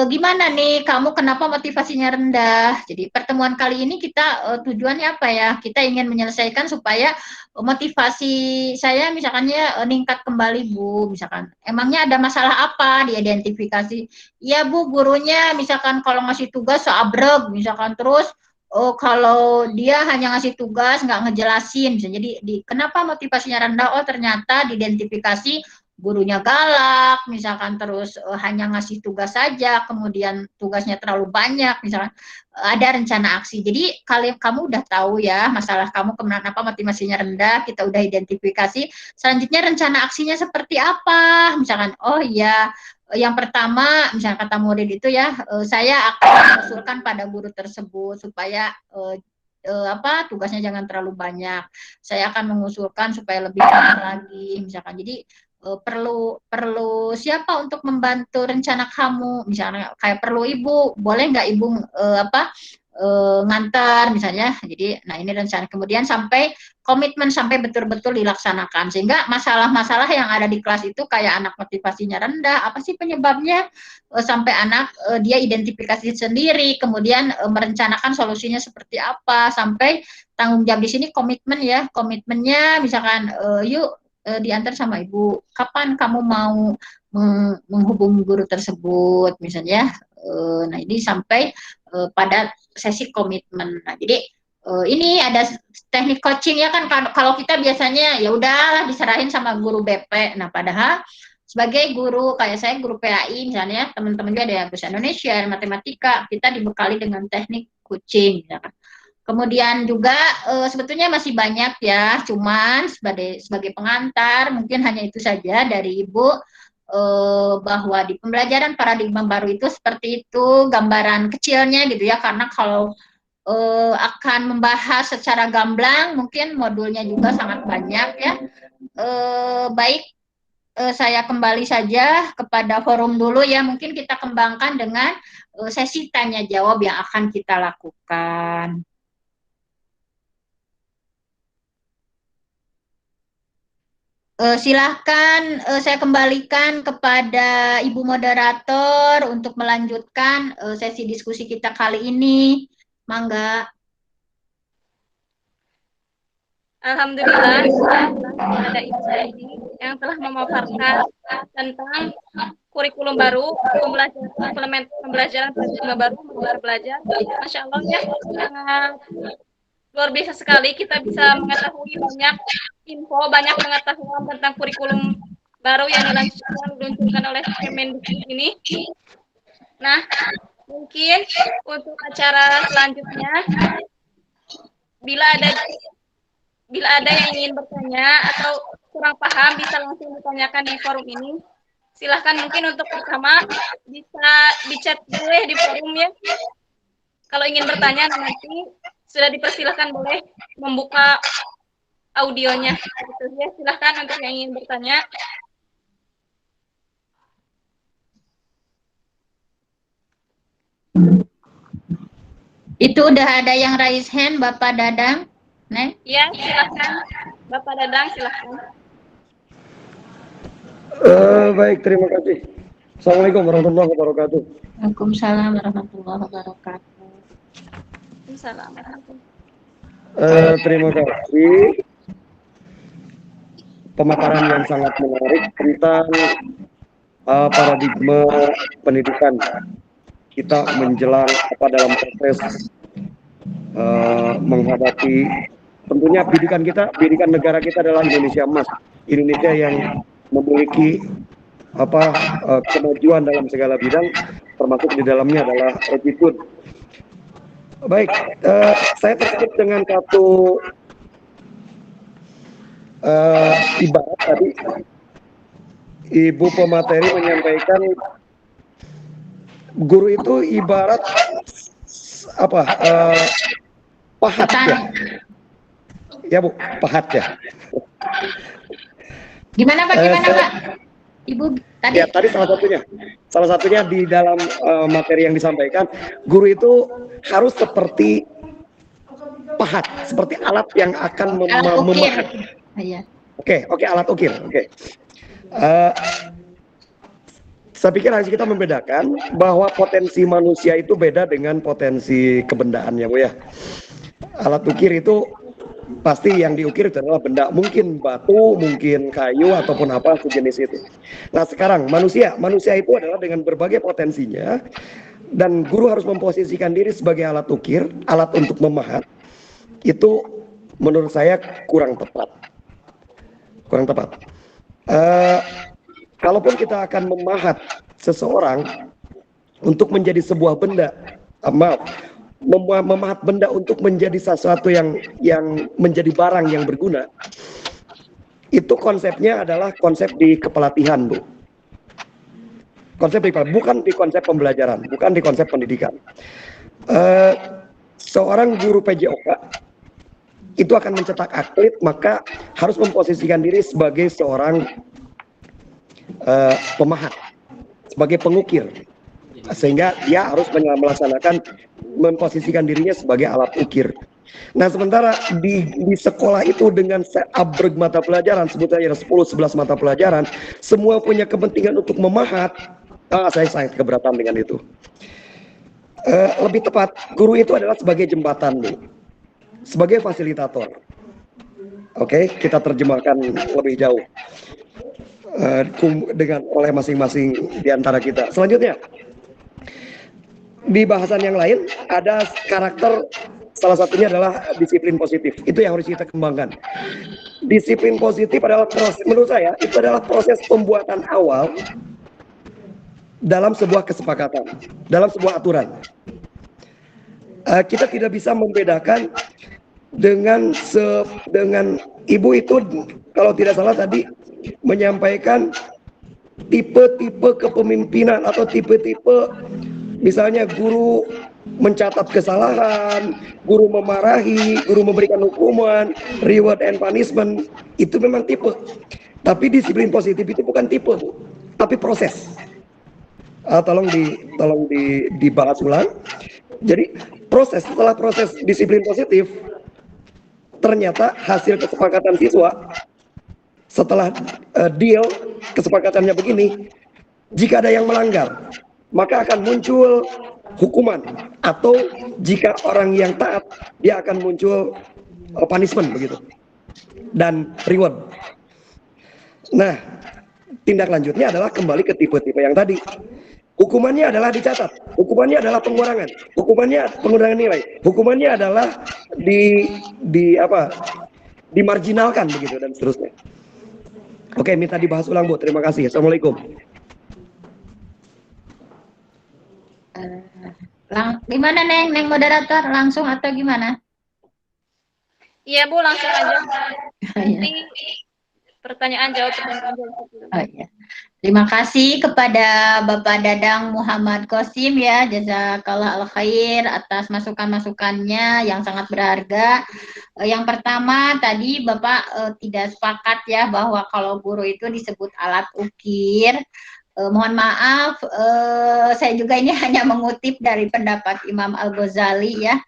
gimana nih kamu kenapa motivasinya rendah? Jadi pertemuan kali ini kita tujuannya apa ya? Kita ingin menyelesaikan supaya motivasi saya misalkannya meningkat kembali Bu, misalkan. Emangnya ada masalah apa? Diidentifikasi. Iya Bu, gurunya misalkan kalau ngasih tugas seabrek misalkan terus kalau dia hanya ngasih tugas nggak ngejelasin, jadi kenapa motivasinya rendah? Oh ternyata diidentifikasi gurunya galak, misalkan terus hanya ngasih tugas saja, kemudian tugasnya terlalu banyak, misalkan ada rencana aksi. Jadi kalian kamu udah tahu ya masalah kamu kenapa motivasinya rendah, kita udah identifikasi. Selanjutnya rencana aksinya seperti apa? Misalkan, oh iya, yang pertama, misalnya kata murid itu ya, saya akan mengusulkan pada guru tersebut supaya tugasnya jangan terlalu banyak. Saya akan mengusulkan supaya lebih banyak lagi, misalkan. Jadi perlu siapa untuk membantu rencana kamu, misalnya kayak perlu ibu, boleh nggak ibu ngantar misalnya. Jadi nah ini rencana, kemudian sampai komitmen sampai betul-betul dilaksanakan, sehingga masalah-masalah yang ada di kelas itu kayak anak motivasinya rendah, apa sih penyebabnya, sampai anak dia identifikasi sendiri, kemudian merencanakan solusinya seperti apa, sampai tanggung jawab di sini komitmen ya, komitmennya misalkan yuk diantar sama ibu, kapan kamu mau menghubungi guru tersebut misalnya. Nah ini sampai pada sesi komitmen. Nah jadi ini ada teknik coaching ya kan, kalau kita biasanya ya udahlah diserahin sama guru BP. Nah padahal sebagai guru kayak saya guru PAI misalnya, teman-teman juga ada bahasa Indonesia, matematika, kita dibekali dengan teknik coaching ya kan. Kemudian juga sebetulnya masih banyak ya, cuman sebagai pengantar mungkin hanya itu saja dari Ibu, bahwa di pembelajaran paradigma baru itu seperti itu gambaran kecilnya gitu ya, karena kalau akan membahas secara gamblang mungkin modulnya juga sangat banyak ya. Baik, saya kembali saja kepada forum dulu ya, mungkin kita kembangkan dengan sesi tanya jawab yang akan kita lakukan. Silahkan saya kembalikan kepada Ibu Moderator untuk melanjutkan sesi diskusi kita kali ini. Mangga. Alhamdulillah, ada Ibu Saidi yang telah memaparkan tentang kurikulum baru, pembelajaran paradigma baru, belajar. Masya Allah ya, sangat luar biasa sekali. Kita bisa mengetahui banyak info, banyak pengetahuan tentang kurikulum baru yang diluncurkan oleh Kemendikbud ini. Nah, mungkin untuk acara selanjutnya, bila ada yang ingin bertanya atau kurang paham, bisa langsung ditanyakan di forum ini. Silahkan, mungkin untuk pertama bisa di-chat dulu ya di forum ya. Kalau ingin bertanya nanti sudah dipersilahkan boleh membuka audionya. Gitu ya. Silahkan untuk yang ingin bertanya. Itu udah ada yang raise hand, Bapak Dadang? Nek? Ya, silahkan. Bapak Dadang, silahkan. Baik, terima kasih. Assalamualaikum warahmatullahi wabarakatuh. Waalaikumsalam warahmatullahi wabarakatuh. Waalaikumsalam. Terima kasih. Pemaparan yang sangat menarik tentang paradigma pendidikan kita menjelang dalam proses menghadapi tentunya pendidikan negara kita adalah Indonesia Emas, Indonesia yang memiliki kemajuan dalam segala bidang, termasuk di dalamnya adalah attitude. Baik, saya terkait dengan satu ibarat tadi Ibu pemateri menyampaikan guru itu ibarat pahat ya. Ya Bu, pahat ya. Gimana Pak? Gimana Pak? Ibu tadi? Ya, tadi salah satunya di dalam materi yang disampaikan, guru itu harus seperti pahat, seperti alat yang akan memahat. Iya. Oke, alat ukir. Oke. Saya pikir harus kita membedakan bahwa potensi manusia itu beda dengan potensi kebendaan ya Bu ya. Alat ukir itu pasti yang diukir itu adalah benda, mungkin batu, mungkin kayu ataupun apa sejenis itu. Nah sekarang manusia itu adalah dengan berbagai potensinya, dan guru harus memposisikan diri sebagai alat ukir, alat untuk memahat. Itu menurut saya kurang tepat. Kalaupun kita akan memahat seseorang untuk menjadi sebuah benda, memahat benda untuk menjadi sesuatu yang menjadi barang yang berguna, itu konsepnya adalah konsep di kepelatihan Bu. Konsep di bukan di konsep pembelajaran, bukan di konsep pendidikan. Seorang guru PJOK itu akan mencetak atlet, maka harus memposisikan diri sebagai seorang pemahat, sebagai pengukir, sehingga dia harus melaksanakan, memposisikan dirinya sebagai alat ukir. Nah sementara di sekolah itu dengan seabrek mata pelajaran, sebutnya ada 10-11 mata pelajaran, semua punya kepentingan untuk memahat. Saya sangat keberatan dengan itu. Lebih tepat, guru itu adalah sebagai jembatan Bu, sebagai fasilitator. Oke, kita terjemahkan lebih jauh dengan oleh masing-masing di antara kita. Selanjutnya, di bahasan yang lain ada karakter, salah satunya adalah disiplin positif. Itu yang harus kita kembangkan. Disiplin positif adalah proses, menurut saya itu adalah proses pembuatan awal dalam sebuah kesepakatan, dalam sebuah aturan. Kita tidak bisa membedakan dengan ibu itu, kalau tidak salah tadi menyampaikan tipe-tipe kepemimpinan atau tipe-tipe, misalnya guru mencatat kesalahan, guru memarahi, guru memberikan hukuman, reward and punishment, itu memang tipe. Tapi disiplin positif itu bukan tipe, tapi proses. Tolong dibahas ulang. Jadi setelah proses disiplin positif, ternyata hasil kesepakatan siswa setelah deal kesepakatannya begini, jika ada yang melanggar maka akan muncul hukuman, atau jika orang yang taat dia akan muncul punishment begitu, dan reward. Nah tindak lanjutnya adalah kembali ke tipe-tipe yang tadi. Hukumannya adalah dicatat, hukumannya adalah pengurangan, hukumannya pengurangan nilai, hukumannya adalah dimarginalkan begitu dan seterusnya. Oke, minta dibahas ulang Bu. Terima kasih. Assalamualaikum. Gimana Neng moderator, langsung atau gimana? Iya Bu, langsung aja. Nanti pertanyaan jawab. Oh, iya. Terima kasih kepada Bapak Dadang Muhammad Qasim ya, jazakallah al-khair atas masukan-masukannya yang sangat berharga. Yang pertama tadi Bapak tidak sepakat ya bahwa kalau guru itu disebut alat ukir. Mohon maaf, saya juga ini hanya mengutip dari pendapat Imam Al-Ghazali ya,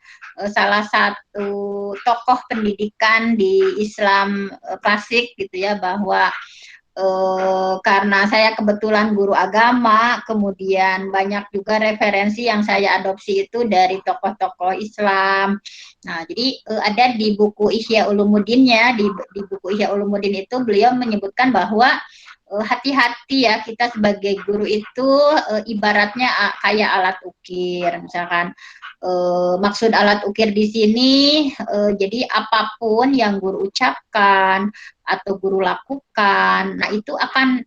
salah satu tokoh pendidikan di Islam klasik gitu ya, bahwa karena saya kebetulan guru agama, kemudian banyak juga referensi yang saya adopsi itu dari tokoh-tokoh Islam. Nah, jadi ada di buku Ihya Ulumuddin-nya, di buku Ihya Ulumuddin itu beliau menyebutkan bahwa hati-hati ya, kita sebagai guru itu ibaratnya kayak alat ukir. Misalkan maksud alat ukir di sini jadi apapun yang guru ucapkan atau guru lakukan, nah itu akan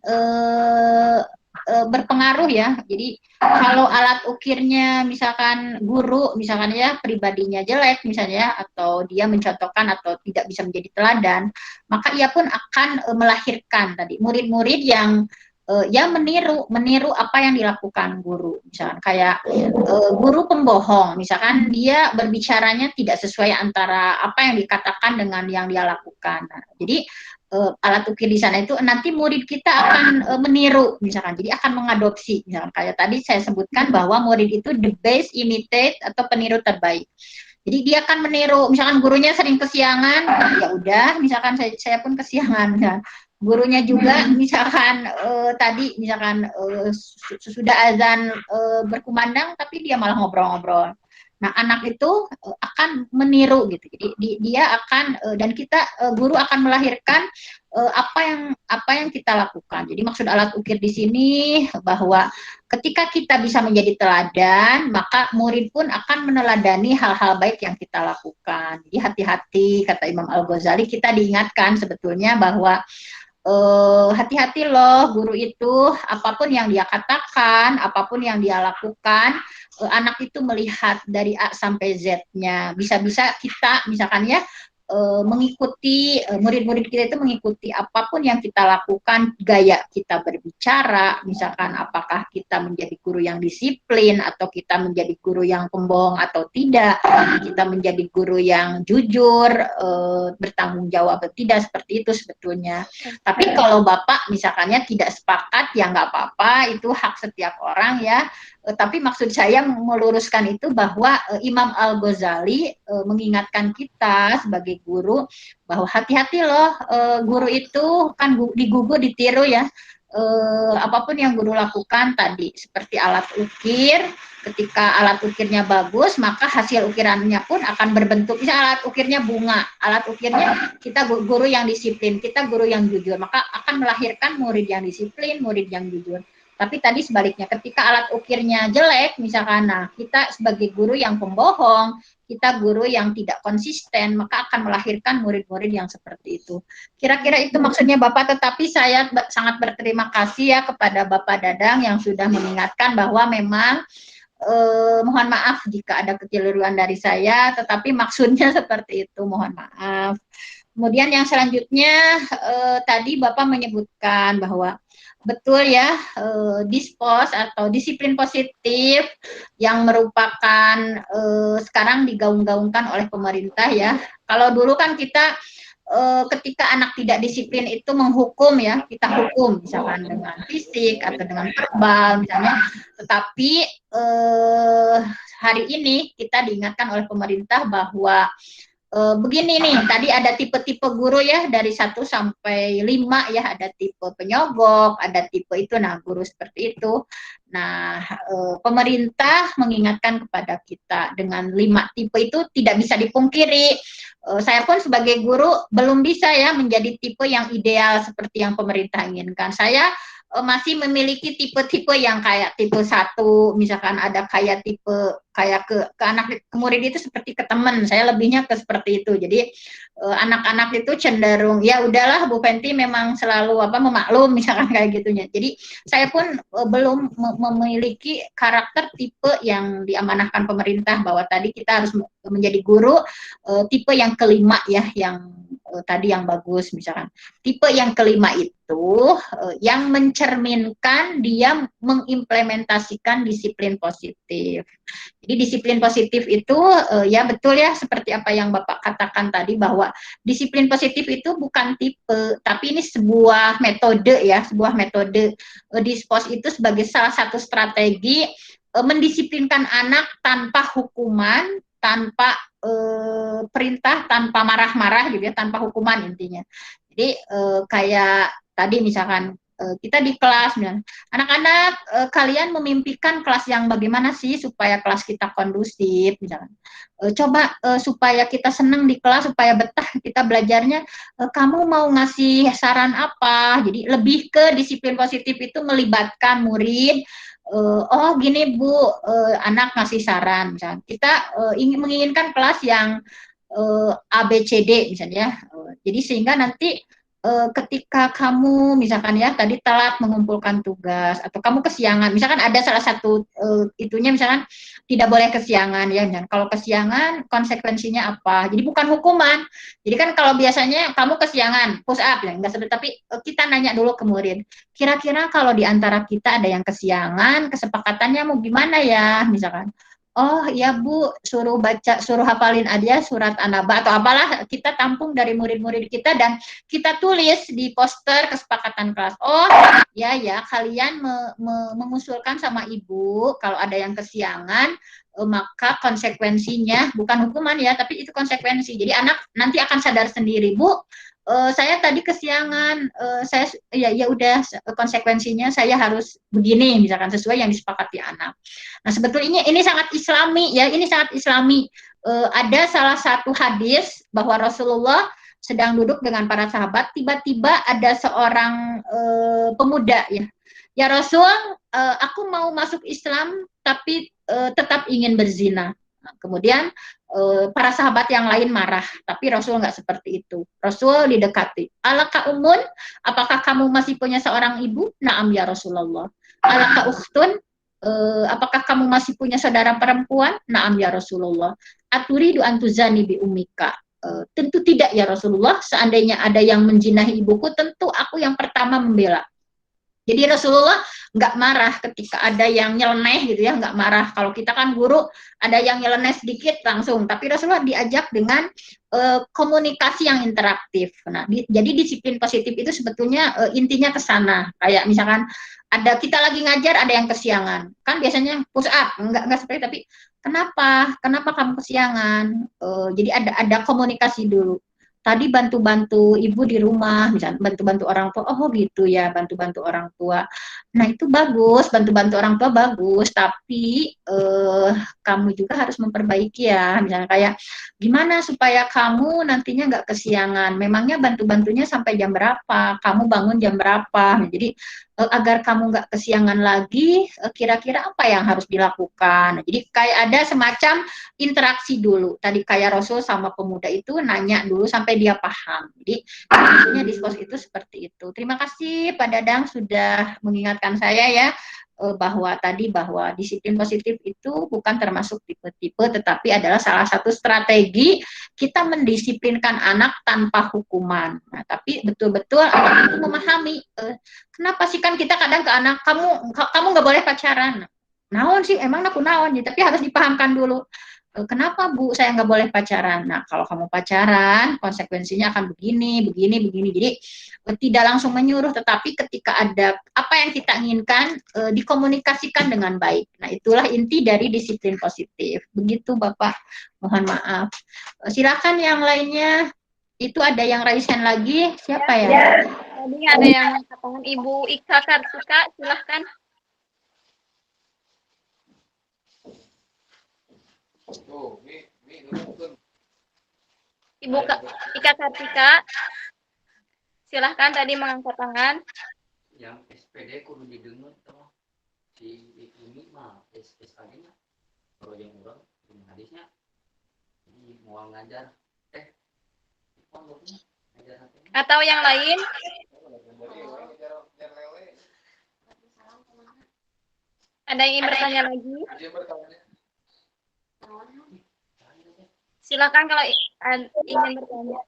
berpengaruh ya. Jadi kalau alat ukirnya misalkan guru, misalkan ya pribadinya jelek misalnya, atau dia mencontohkan atau tidak bisa menjadi teladan, maka ia pun akan melahirkan tadi murid-murid yang ya meniru apa yang dilakukan guru. Misalkan kayak guru pembohong, misalkan dia berbicaranya tidak sesuai antara apa yang dikatakan dengan yang dia lakukan. Nah, jadi alat ukir di sana itu nanti murid kita akan meniru misalkan, jadi akan mengadopsi misalkan kayak tadi saya sebutkan bahwa murid itu the best imitate atau peniru terbaik. Jadi dia akan meniru, misalkan gurunya sering kesiangan, ya udah, misalkan saya pun kesiangan, ya. Gurunya juga misalkan tadi misalkan sudah azan berkumandang, tapi dia malah ngobrol-ngobrol. Nah, anak itu akan meniru gitu. Jadi dia akan dan kita guru akan melahirkan apa yang kita lakukan. Jadi maksud alat ukir di sini bahwa ketika kita bisa menjadi teladan, maka murid pun akan meneladani hal-hal baik yang kita lakukan. Jadi hati-hati, kata Imam Al-Ghazali, kita diingatkan sebetulnya bahwa hati-hati loh, guru itu apapun yang dia katakan, apapun yang dia lakukan, anak itu melihat dari A sampai Z-nya. Bisa-bisa kita misalkan ya mengikuti murid-murid kita itu mengikuti apapun yang kita lakukan, gaya kita berbicara, misalkan apakah kita menjadi guru yang disiplin atau kita menjadi guru yang pembohong atau tidak, kita menjadi guru yang jujur, bertanggung jawab atau tidak, seperti itu sebetulnya. Tapi kalau Bapak misalkannya tidak sepakat, ya nggak apa-apa, itu hak setiap orang ya. Tapi maksud saya meluruskan itu bahwa Imam Al-Ghazali mengingatkan kita sebagai guru bahwa hati-hati loh, guru itu kan digugu ditiru ya. Apapun yang guru lakukan tadi seperti alat ukir, ketika alat ukirnya bagus maka hasil ukirannya pun akan berbentuk, misalnya alat ukirnya bunga, alat ukirnya kita guru yang disiplin, kita guru yang jujur, maka akan melahirkan murid yang disiplin, murid yang jujur. Tapi tadi sebaliknya, ketika alat ukirnya jelek, misalkan, nah kita sebagai guru yang pembohong, kita guru yang tidak konsisten, maka akan melahirkan murid-murid yang seperti itu. Kira-kira itu maksudnya Bapak, tetapi saya sangat berterima kasih ya kepada Bapak Dadang yang sudah mengingatkan bahwa memang mohon maaf jika ada kekeliruan dari saya, tetapi maksudnya seperti itu, mohon maaf. Kemudian yang selanjutnya tadi Bapak menyebutkan bahwa betul ya, dispos atau disiplin positif yang merupakan sekarang digaung-gaungkan oleh pemerintah ya. Kalau dulu kan kita ketika anak tidak disiplin itu menghukum ya, kita hukum misalkan dengan fisik atau dengan verbal misalnya. Tetapi hari ini kita diingatkan oleh pemerintah bahwa begini nih, tadi ada tipe-tipe guru ya, dari 1 sampai 5 ya, ada tipe penyogok, ada tipe itu, nah guru seperti itu. Nah, pemerintah mengingatkan kepada kita dengan 5 tipe itu tidak bisa dipungkiri. Saya pun sebagai guru belum bisa ya menjadi tipe yang ideal seperti yang pemerintah inginkan. Saya masih memiliki tipe-tipe yang kayak tipe 1, misalkan ada kayak tipe kayak ke anak ke murid itu seperti ke teman, saya lebihnya ke seperti itu. Jadi anak-anak itu cenderung ya udahlah Bu Fenty memang selalu memaklum misalkan kayak gitunya. Jadi saya pun belum memiliki karakter tipe yang diamanahkan pemerintah bahwa tadi kita harus menjadi guru tipe yang kelima ya, yang tadi yang bagus misalkan. Tipe yang kelima itu yang mencerminkan dia mengimplementasikan disiplin positif. Jadi disiplin positif itu ya betul ya seperti apa yang Bapak katakan tadi bahwa disiplin positif itu bukan tipe, tapi ini sebuah metode ya, sebuah metode. Dispos itu sebagai salah satu strategi mendisiplinkan anak tanpa hukuman, tanpa perintah, tanpa marah-marah gitu ya, tanpa hukuman intinya. Jadi kayak tadi misalkan kita di kelas, anak-anak kalian memimpikan kelas yang bagaimana sih supaya kelas kita kondusif, misalkan. Coba supaya kita senang di kelas, supaya betah kita belajarnya, kamu mau ngasih saran apa? Jadi lebih ke disiplin positif itu melibatkan murid. Oh gini Bu, anak ngasih saran, misalnya kita menginginkan kelas yang ABCD misalnya, jadi sehingga nanti ketika kamu misalkan ya tadi telat mengumpulkan tugas atau kamu kesiangan, misalkan ada salah satu itunya misalkan tidak boleh kesiangan ya, misalkan kalau kesiangan konsekuensinya apa, jadi bukan hukuman. Jadi kan kalau biasanya kamu kesiangan push up ya enggak seperti, tapi kita nanya dulu ke murid, kira-kira kalau di antara kita ada yang kesiangan, kesepakatannya mau gimana ya misalkan. oh ya Bu, suruh hafalin aja surat An-Naba atau apalah, kita tampung dari murid-murid kita dan kita tulis di poster kesepakatan kelas. Oh ya ya, kalian mengusulkan sama Ibu kalau ada yang kesiangan, maka konsekuensinya bukan hukuman ya, tapi itu konsekuensi. Jadi anak nanti akan sadar sendiri, Bu. Saya tadi kesiangan, saya ya udah konsekuensinya saya harus begini, misalkan sesuai yang disepakati anak. Nah sebetulnya ini sangat Islami ya, ini sangat Islami. Ada salah satu hadis bahwa Rasulullah sedang duduk dengan para sahabat, tiba-tiba ada seorang pemuda ya, ya Rasul, aku mau masuk Islam tapi tetap ingin berzina. Nah, kemudian para sahabat yang lain marah, tapi Rasul nggak seperti itu. Rasul didekati. Alaka umun, apakah kamu masih punya seorang ibu? Naam ya Rasulullah. Alaka ukhtun, apakah kamu masih punya saudara perempuan? Naam ya Rasulullah. Aturidu antuzani bi umika. Tentu tidak ya Rasulullah. Seandainya ada yang menjinahi ibuku, tentu aku yang pertama membela. Jadi Rasulullah nggak marah ketika ada yang nyeleneh gitu ya, nggak marah. Kalau kita kan guru ada yang nyeleneh sedikit langsung, tapi Rasulullah diajak dengan komunikasi yang interaktif. Nah, jadi disiplin positif itu sebetulnya intinya ke sana. Kayak misalkan ada kita lagi ngajar ada yang kesiangan, kan biasanya push up, nggak seperti tapi kenapa kamu kesiangan? Jadi ada komunikasi dulu. Tadi bantu-bantu ibu di rumah, misalnya bantu-bantu orang tua, oh gitu ya, bantu-bantu orang tua. Nah itu bagus, bantu-bantu orang tua bagus, tapi kamu juga harus memperbaiki ya, misalnya kayak gimana supaya kamu nantinya nggak kesiangan, memangnya bantu-bantunya sampai jam berapa, kamu bangun jam berapa, jadi agar kamu nggak kesiangan lagi, kira-kira apa yang harus dilakukan. Nah, jadi kayak ada semacam interaksi dulu. Tadi kayak Rasul sama pemuda itu nanya dulu sampai dia paham. Jadi sebetulnya diskurs itu seperti itu. Terima kasih Pak Dadang sudah mengingatkan saya ya bahwa disiplin positif itu bukan termasuk tipe-tipe, tetapi adalah salah satu strategi kita mendisiplinkan anak tanpa hukuman. Nah, tapi betul-betul anak itu memahami kenapa sih, kan kita kadang ke anak, kamu nggak boleh pacaran. Naon sih, emang aku naon, tapi harus dipahamkan dulu. Kenapa Bu saya nggak boleh pacaran? Nah kalau kamu pacaran konsekuensinya akan begini. Jadi tidak langsung menyuruh, tetapi ketika ada apa yang kita inginkan dikomunikasikan dengan baik. Nah itulah inti dari disiplin positif. Begitu Bapak, mohon maaf. Silakan yang lainnya. Itu ada yang raise hand lagi, siapa ya? Tadi ada yang katakan Ibu Ika Kartika, silahkan. Ibu Ika Kartika, silahkan tadi mengangkat tangan. Yang SPD kudu didengar tuh si ini mah SKG-nya kalau yang orang hadisnya ini mau ngajar atau yang lain. Ada yang ingin bertanya lagi? Silakan kalau ingin bertanya.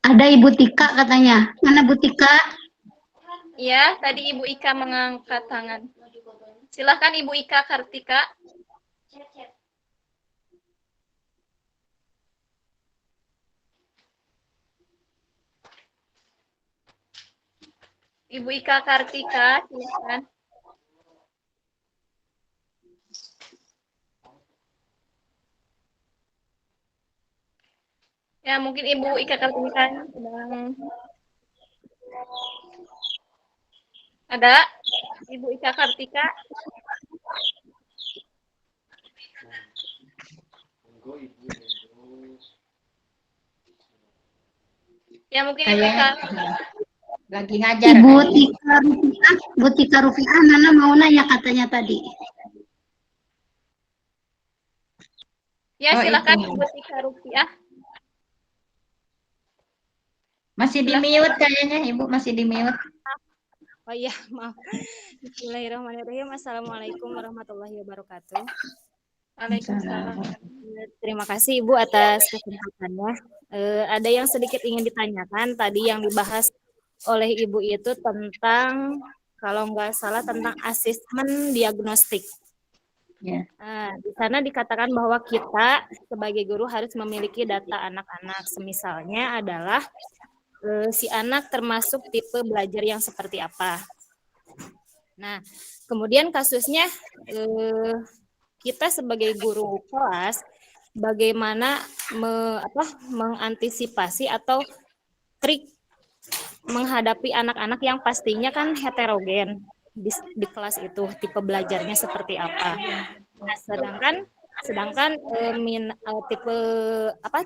Ada Ibu Tika katanya. Mana Bu Tika? Ya, tadi Ibu Ika mengangkat tangan. Silakan Ibu Ika Kartika. Ibu Ika Kartika, silakan. Ya, mungkin Ibu Ika Kartika sedang ada. Ibu Ika Kartika. Ya, mungkin Ibu Ika lagi ngajar. Ibu Tika Rufiah, mana mau nanya katanya tadi. Ya, silakan Ibu Tika Rufiah. Masih di mute kayaknya, Ibu masih di mute. Oh iya, maaf. Bismillahirrahmanirrahim. Assalamualaikum warahmatullahi wabarakatuh. Waalaikumsalam. Terima kasih Ibu atas kesempatannya. Ada yang sedikit ingin ditanyakan. Tadi yang dibahas oleh Ibu itu tentang, kalau nggak salah, tentang asesmen diagnostik. Ya. Nah, di sana dikatakan bahwa kita sebagai guru harus memiliki data anak-anak. Semisalnya adalah si anak termasuk tipe belajar yang seperti apa. Nah, kemudian kasusnya kita sebagai guru kelas bagaimana mengantisipasi atau trik menghadapi anak-anak yang pastinya kan heterogen di kelas itu tipe belajarnya seperti apa. Nah, sedangkan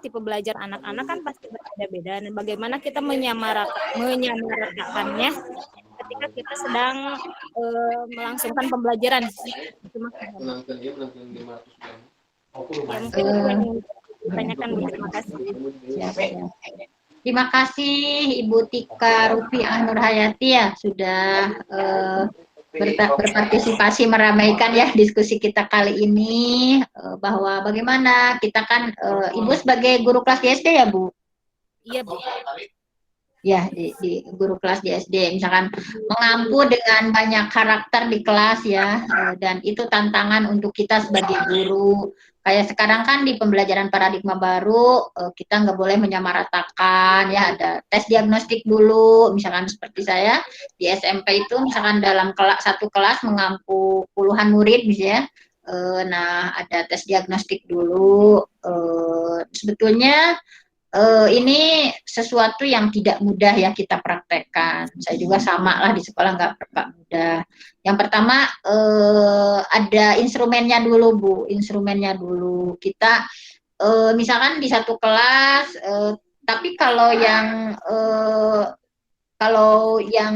tipe belajar anak-anak kan pasti berbeda-beda. Dan bagaimana kita menyamaratakannya ketika kita sedang melangsungkan pembelajaran. Itu maksudnya. Ya mungkin itu yang ditanyakan. Terima kasih. Siap. Terima kasih Ibu Tika Rufiah Nurhayati ya sudah berpartisipasi meramaikan ya diskusi kita kali ini bahwa bagaimana kita kan Ibu sebagai guru kelas di SD ya Bu? Iya Bu. Ya di guru kelas di SD misalkan mengampu dengan banyak karakter di kelas ya dan itu tantangan untuk kita sebagai guru. Kayak sekarang kan di pembelajaran paradigma baru kita nggak boleh menyamaratakan ya ada tes diagnostik dulu misalkan seperti saya di SMP itu misalkan dalam satu kelas mengampu puluhan murid misalnya nah ada tes diagnostik dulu sebetulnya ini sesuatu yang tidak mudah ya kita praktekkan. Saya juga sama lah di sekolah nggak mudah. Yang pertama ada instrumennya dulu Bu, instrumennya dulu. Kita misalkan di satu kelas, tapi kalau yang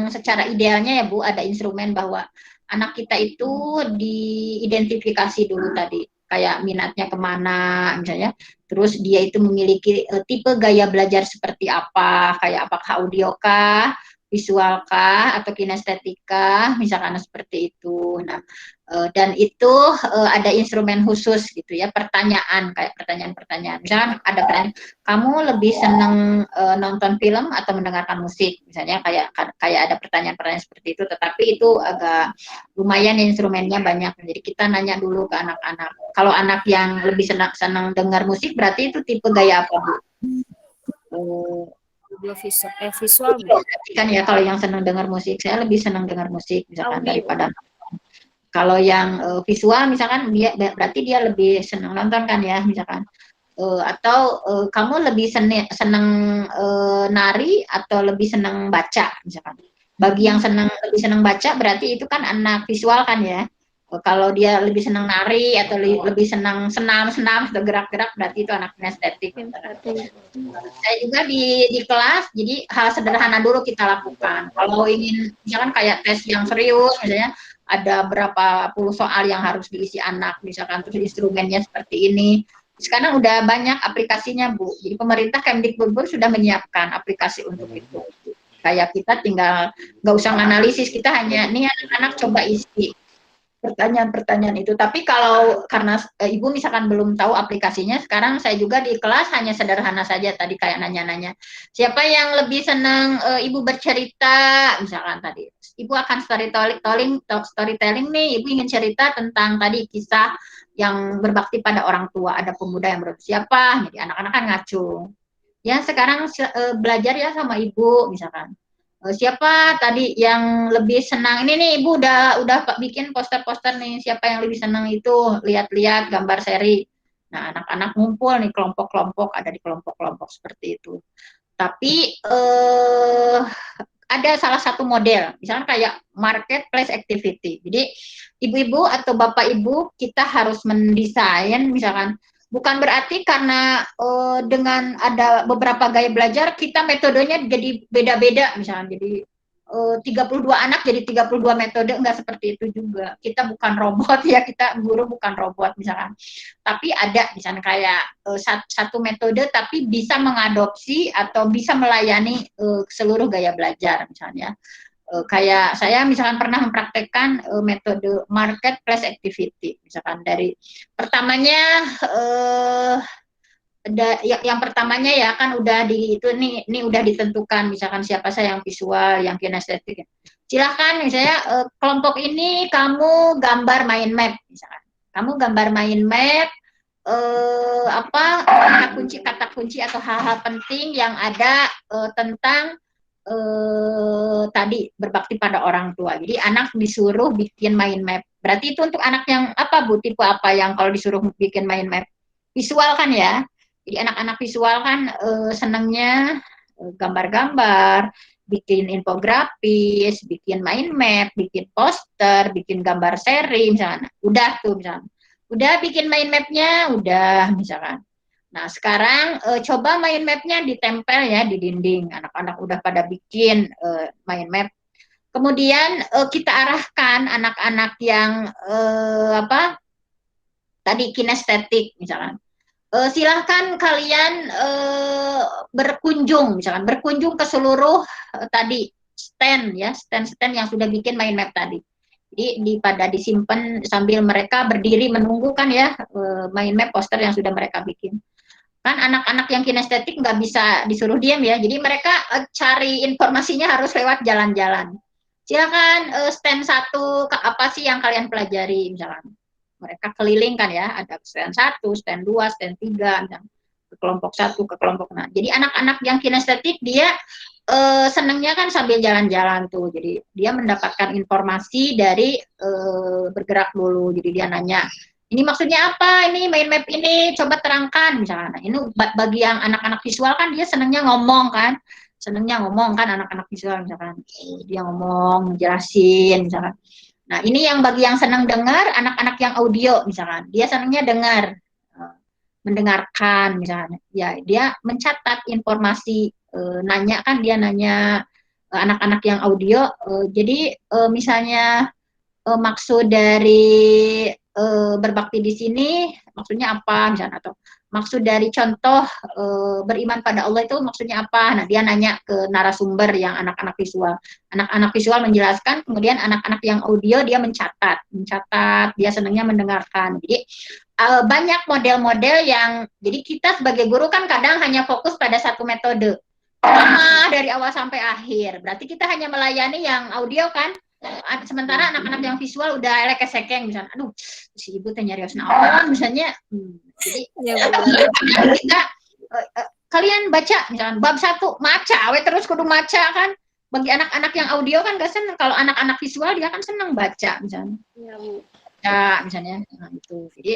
secara idealnya ya Bu ada instrumen bahwa anak kita itu diidentifikasi dulu tadi kayak minatnya kemana misalnya terus dia itu memiliki tipe gaya belajar seperti apa kayak apakah audio kah visual kah atau kinestetika misalkan seperti itu nah dan itu ada instrumen khusus gitu ya pertanyaan kayak pertanyaan-pertanyaan misalkan ada pertanyaan kamu lebih senang nonton film atau mendengarkan musik misalnya kayak ada pertanyaan-pertanyaan seperti itu tetapi itu agak lumayan instrumennya banyak jadi kita nanya dulu ke anak-anak kalau anak yang lebih senang dengar musik berarti itu tipe gaya apa Bu? Visual kan ya kalau yang senang dengar musik saya lebih senang dengar musik misalkan daripada kalau yang visual misalkan dia berarti dia lebih senang nonton kan ya misalkan atau kamu lebih senang nari atau lebih senang baca misalkan bagi yang lebih senang baca berarti itu kan anak visual kan ya kalau dia lebih senang nari atau lebih senang senam atau gerak-gerak berarti itu anak kinestetik. Saya juga di kelas jadi hal sederhana dulu kita lakukan kalau ingin misalkan kayak tes yang serius misalnya ada berapa puluh soal yang harus diisi anak misalkan terus instrumennya seperti ini sekarang udah banyak aplikasinya Bu jadi pemerintah Kemdikbud sudah menyiapkan aplikasi untuk itu kayak kita tinggal nggak usah analisis kita hanya nih anak-anak coba isi pertanyaan-pertanyaan itu tapi kalau karena Ibu misalkan belum tahu aplikasinya sekarang saya juga di kelas hanya sederhana saja tadi kayak nanya-nanya siapa yang lebih senang Ibu bercerita misalkan tadi Ibu akan storytelling nih Ibu ingin cerita tentang tadi kisah yang berbakti pada orang tua ada pemuda yang siapa jadi anak-anak kan ngacu ya sekarang belajar ya sama Ibu misalkan siapa tadi yang lebih senang ini nih Ibu udah bikin poster-poster nih siapa yang lebih senang itu lihat-lihat gambar seri nah anak-anak ngumpul nih kelompok-kelompok ada di kelompok-kelompok seperti itu tapi ada salah satu model misalnya kayak marketplace activity jadi ibu-ibu atau bapak ibu kita harus mendesain misalkan bukan berarti karena dengan ada beberapa gaya belajar kita metodenya jadi beda-beda misalnya jadi 32 anak jadi 32 metode enggak seperti itu juga kita bukan robot ya kita guru bukan robot misalkan tapi ada misalnya kayak satu metode tapi bisa mengadopsi atau bisa melayani seluruh gaya belajar misalnya kayak saya misalkan pernah mempraktekkan metode marketplace activity misalkan dari pertamanya yang pertamanya ya kan udah ini udah ditentukan misalkan siapa saya yang visual yang kinestetik silahkan misalnya kelompok ini kamu gambar mind map misalkan Kamu gambar mind map, kata kunci atau hal-hal penting yang ada tentang tadi berbakti pada orang tua. Jadi anak disuruh bikin mind map. Berarti itu untuk anak yang apa Bu? Tipe apa yang kalau disuruh bikin mind map? Visual kan ya? Jadi anak-anak visual kan senangnya gambar-gambar, bikin infografis, bikin mind map, bikin poster, bikin gambar seri misalnya. Udah tuh misalnya. Udah bikin mind map-nya, udah misalkan. Nah, sekarang coba mind map-nya ditempel ya di dinding. Anak-anak udah pada bikin mind map. Kemudian kita arahkan anak-anak yang tadi kinestetik misalkan. Silahkan kalian berkunjung ke seluruh tadi stand yang sudah bikin mind map tadi. Jadi pada disimpan sambil mereka berdiri menunggu kan ya mind map poster yang sudah mereka bikin. Kan anak-anak yang kinestetik nggak bisa disuruh diam ya, jadi mereka cari informasinya harus lewat jalan-jalan. Silakan stand 1 apa sih yang kalian pelajari misalkan. Mereka keliling kan ya, ada stand 1, stand 2, stand 3, misalkan. Ke kelompok 1, ke kelompok. Nah, jadi anak-anak yang kinestetik dia senangnya kan sambil jalan-jalan tuh. Jadi dia mendapatkan informasi dari bergerak dulu. Jadi dia nanya, ini maksudnya apa? Ini mind map ini coba terangkan misalnya. Nah, ini bagi yang anak-anak visual kan dia senangnya ngomong kan. Senangnya ngomong kan anak-anak visual misalkan. Dia ngomong, menjelasin misalkan. Nah, ini yang bagi yang senang dengar, anak-anak yang audio misalkan. Dia senangnya dengar, mendengarkan misalnya. Ya, dia mencatat informasi, nanya kan dia nanya anak-anak yang audio. Jadi misalnya maksud dari berbakti di sini maksudnya apa misalnya, atau maksud dari contoh beriman pada Allah itu maksudnya apa. Nah, dia nanya ke narasumber yang anak-anak visual. Anak-anak visual menjelaskan, kemudian anak-anak yang audio dia mencatat, dia senangnya mendengarkan. Jadi banyak model-model yang, jadi kita sebagai guru kan kadang hanya fokus pada satu metode dari awal sampai akhir, berarti kita hanya melayani yang audio kan. Sementara anak-anak yang visual udah lekes-sekeng misalnya, aduh si ibu teh nyarios naon misalnya. Jadi kita kalian baca misalnya bab 1 maca, terus kudu maca kan. Bagi anak-anak yang audio kan gak seneng, kalau anak-anak visual dia kan seneng baca misalnya. Ya, misalnya nah, itu. Jadi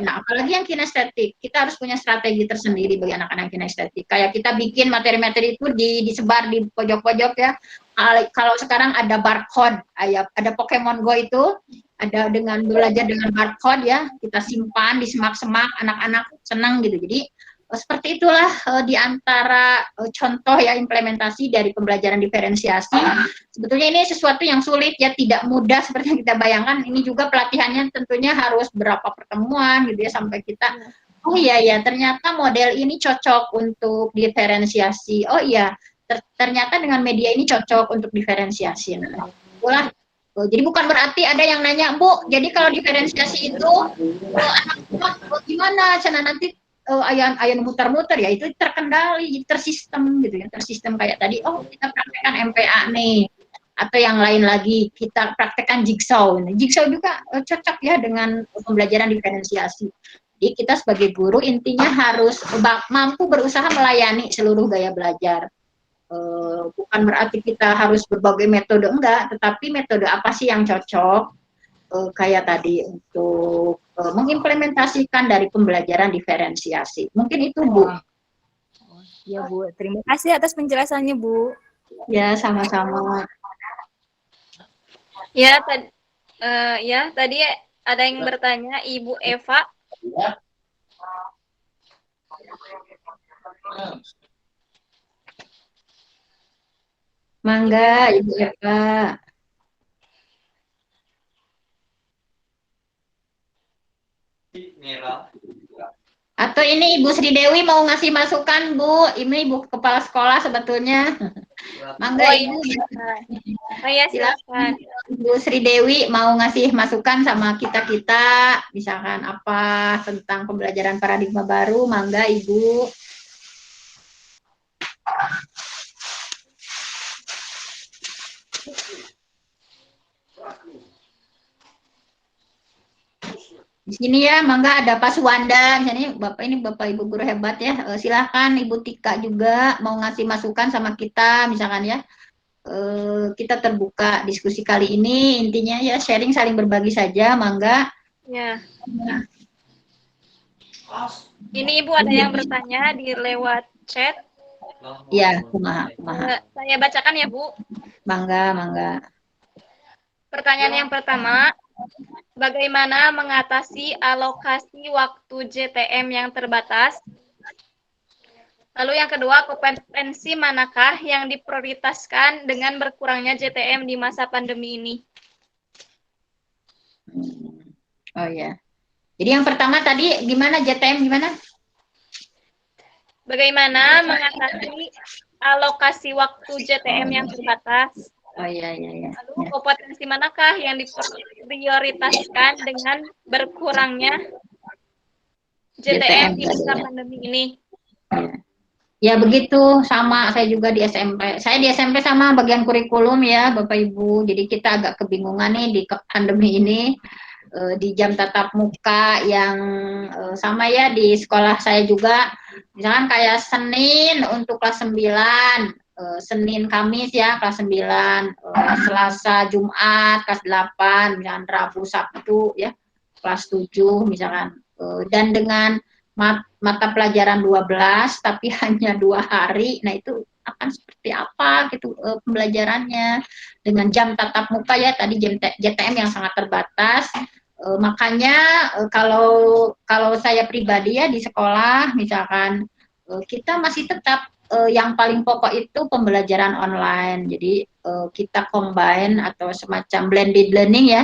nah, apalagi yang kinestetik, kita harus punya strategi tersendiri bagi anak-anak kinestetik. Kayak kita bikin materi-materi itu disebar di pojok-pojok ya. Kalau sekarang ada barcode, ada Pokemon Go itu, ada dengan belajar dengan barcode ya, kita simpan di semak-semak, anak-anak senang gitu. Jadi seperti itulah di antara contoh ya implementasi dari pembelajaran diferensiasi. Sebetulnya ini sesuatu yang sulit ya, tidak mudah seperti yang kita bayangkan. Ini juga pelatihannya tentunya harus berapa pertemuan gitu ya sampai kita oh iya ya ternyata model ini cocok untuk diferensiasi. Oh iya ternyata dengan media ini cocok untuk diferensiasi. Nah, itulah. Jadi bukan berarti ada yang nanya, Bu, jadi kalau diferensiasi itu anak gimana? Cina nanti ayam muter-muter ya, itu terkendali, tersistem gitu ya, tersistem kayak tadi. Oh kita praktekkan MPA nih, atau yang lain lagi kita praktekkan jigsaw. Jigsaw juga cocok ya dengan pembelajaran diferensiasi. Jadi kita sebagai guru intinya harus mampu berusaha melayani seluruh gaya belajar. Bukan berarti kita harus berbagai metode, enggak, tetapi metode apa sih yang cocok kayak tadi untuk mengimplementasikan dari pembelajaran diferensiasi. Mungkin itu Bu. Ya Bu, terima kasih atas penjelasannya Bu. Ya sama-sama. Ya tadi ada yang bertanya Ibu Eva. Mangga Ibu Eva. Atau ini Ibu Sri Dewi mau ngasih masukan Bu, ini Ibu Kepala Sekolah sebetulnya. Mangga Ibu. Ya silakan. Ibu Sri Dewi mau ngasih masukan sama kita-kita, misalkan apa tentang pembelajaran paradigma baru, mangga Ibu. Di sini ya, mangga ada Pak Suwanda, misalnya Bapak ini Bapak Ibu guru hebat ya. Silahkan Ibu Tika juga mau ngasih masukan sama kita, misalkan ya. Kita terbuka diskusi kali ini, intinya ya sharing saling berbagi saja, mangga. Ya. Ini Ibu ada yang bertanya di lewat chat. Ya, kumaha. Saya bacakan ya Bu. Mangga. Pertanyaan yang pertama, bagaimana mengatasi alokasi waktu JTM yang terbatas? Lalu yang kedua, kompetensi manakah yang diprioritaskan dengan berkurangnya JTM di masa pandemi ini? Oh ya. Jadi yang pertama tadi gimana JTM gimana? Bagaimana mengatasi alokasi waktu JTM yang terbatas? Oh iya. Lalu kompetensi manakah yang diprioritaskan dengan berkurangnya JTM di masa pandemi ini? Ya begitu, sama saya juga di SMP. Saya di SMP sama bagian kurikulum ya Bapak Ibu. Jadi kita agak kebingungan nih di pandemi ini. Di jam tatap muka yang sama ya di sekolah saya juga. Misalkan kayak Senin untuk kelas 9, Senin Kamis ya kelas 9, Selasa Jumat kelas 8, misalkan Rabu Sabtu ya kelas 7 misalkan. Dan dengan mata pelajaran 12 tapi hanya 2 hari, nah itu akan seperti apa gitu pembelajarannya dengan jam tatap muka ya tadi JTM yang sangat terbatas. Makanya kalau saya pribadi ya di sekolah misalkan kita masih tetap yang paling pokok itu pembelajaran online. Jadi kita combine atau semacam blended learning ya.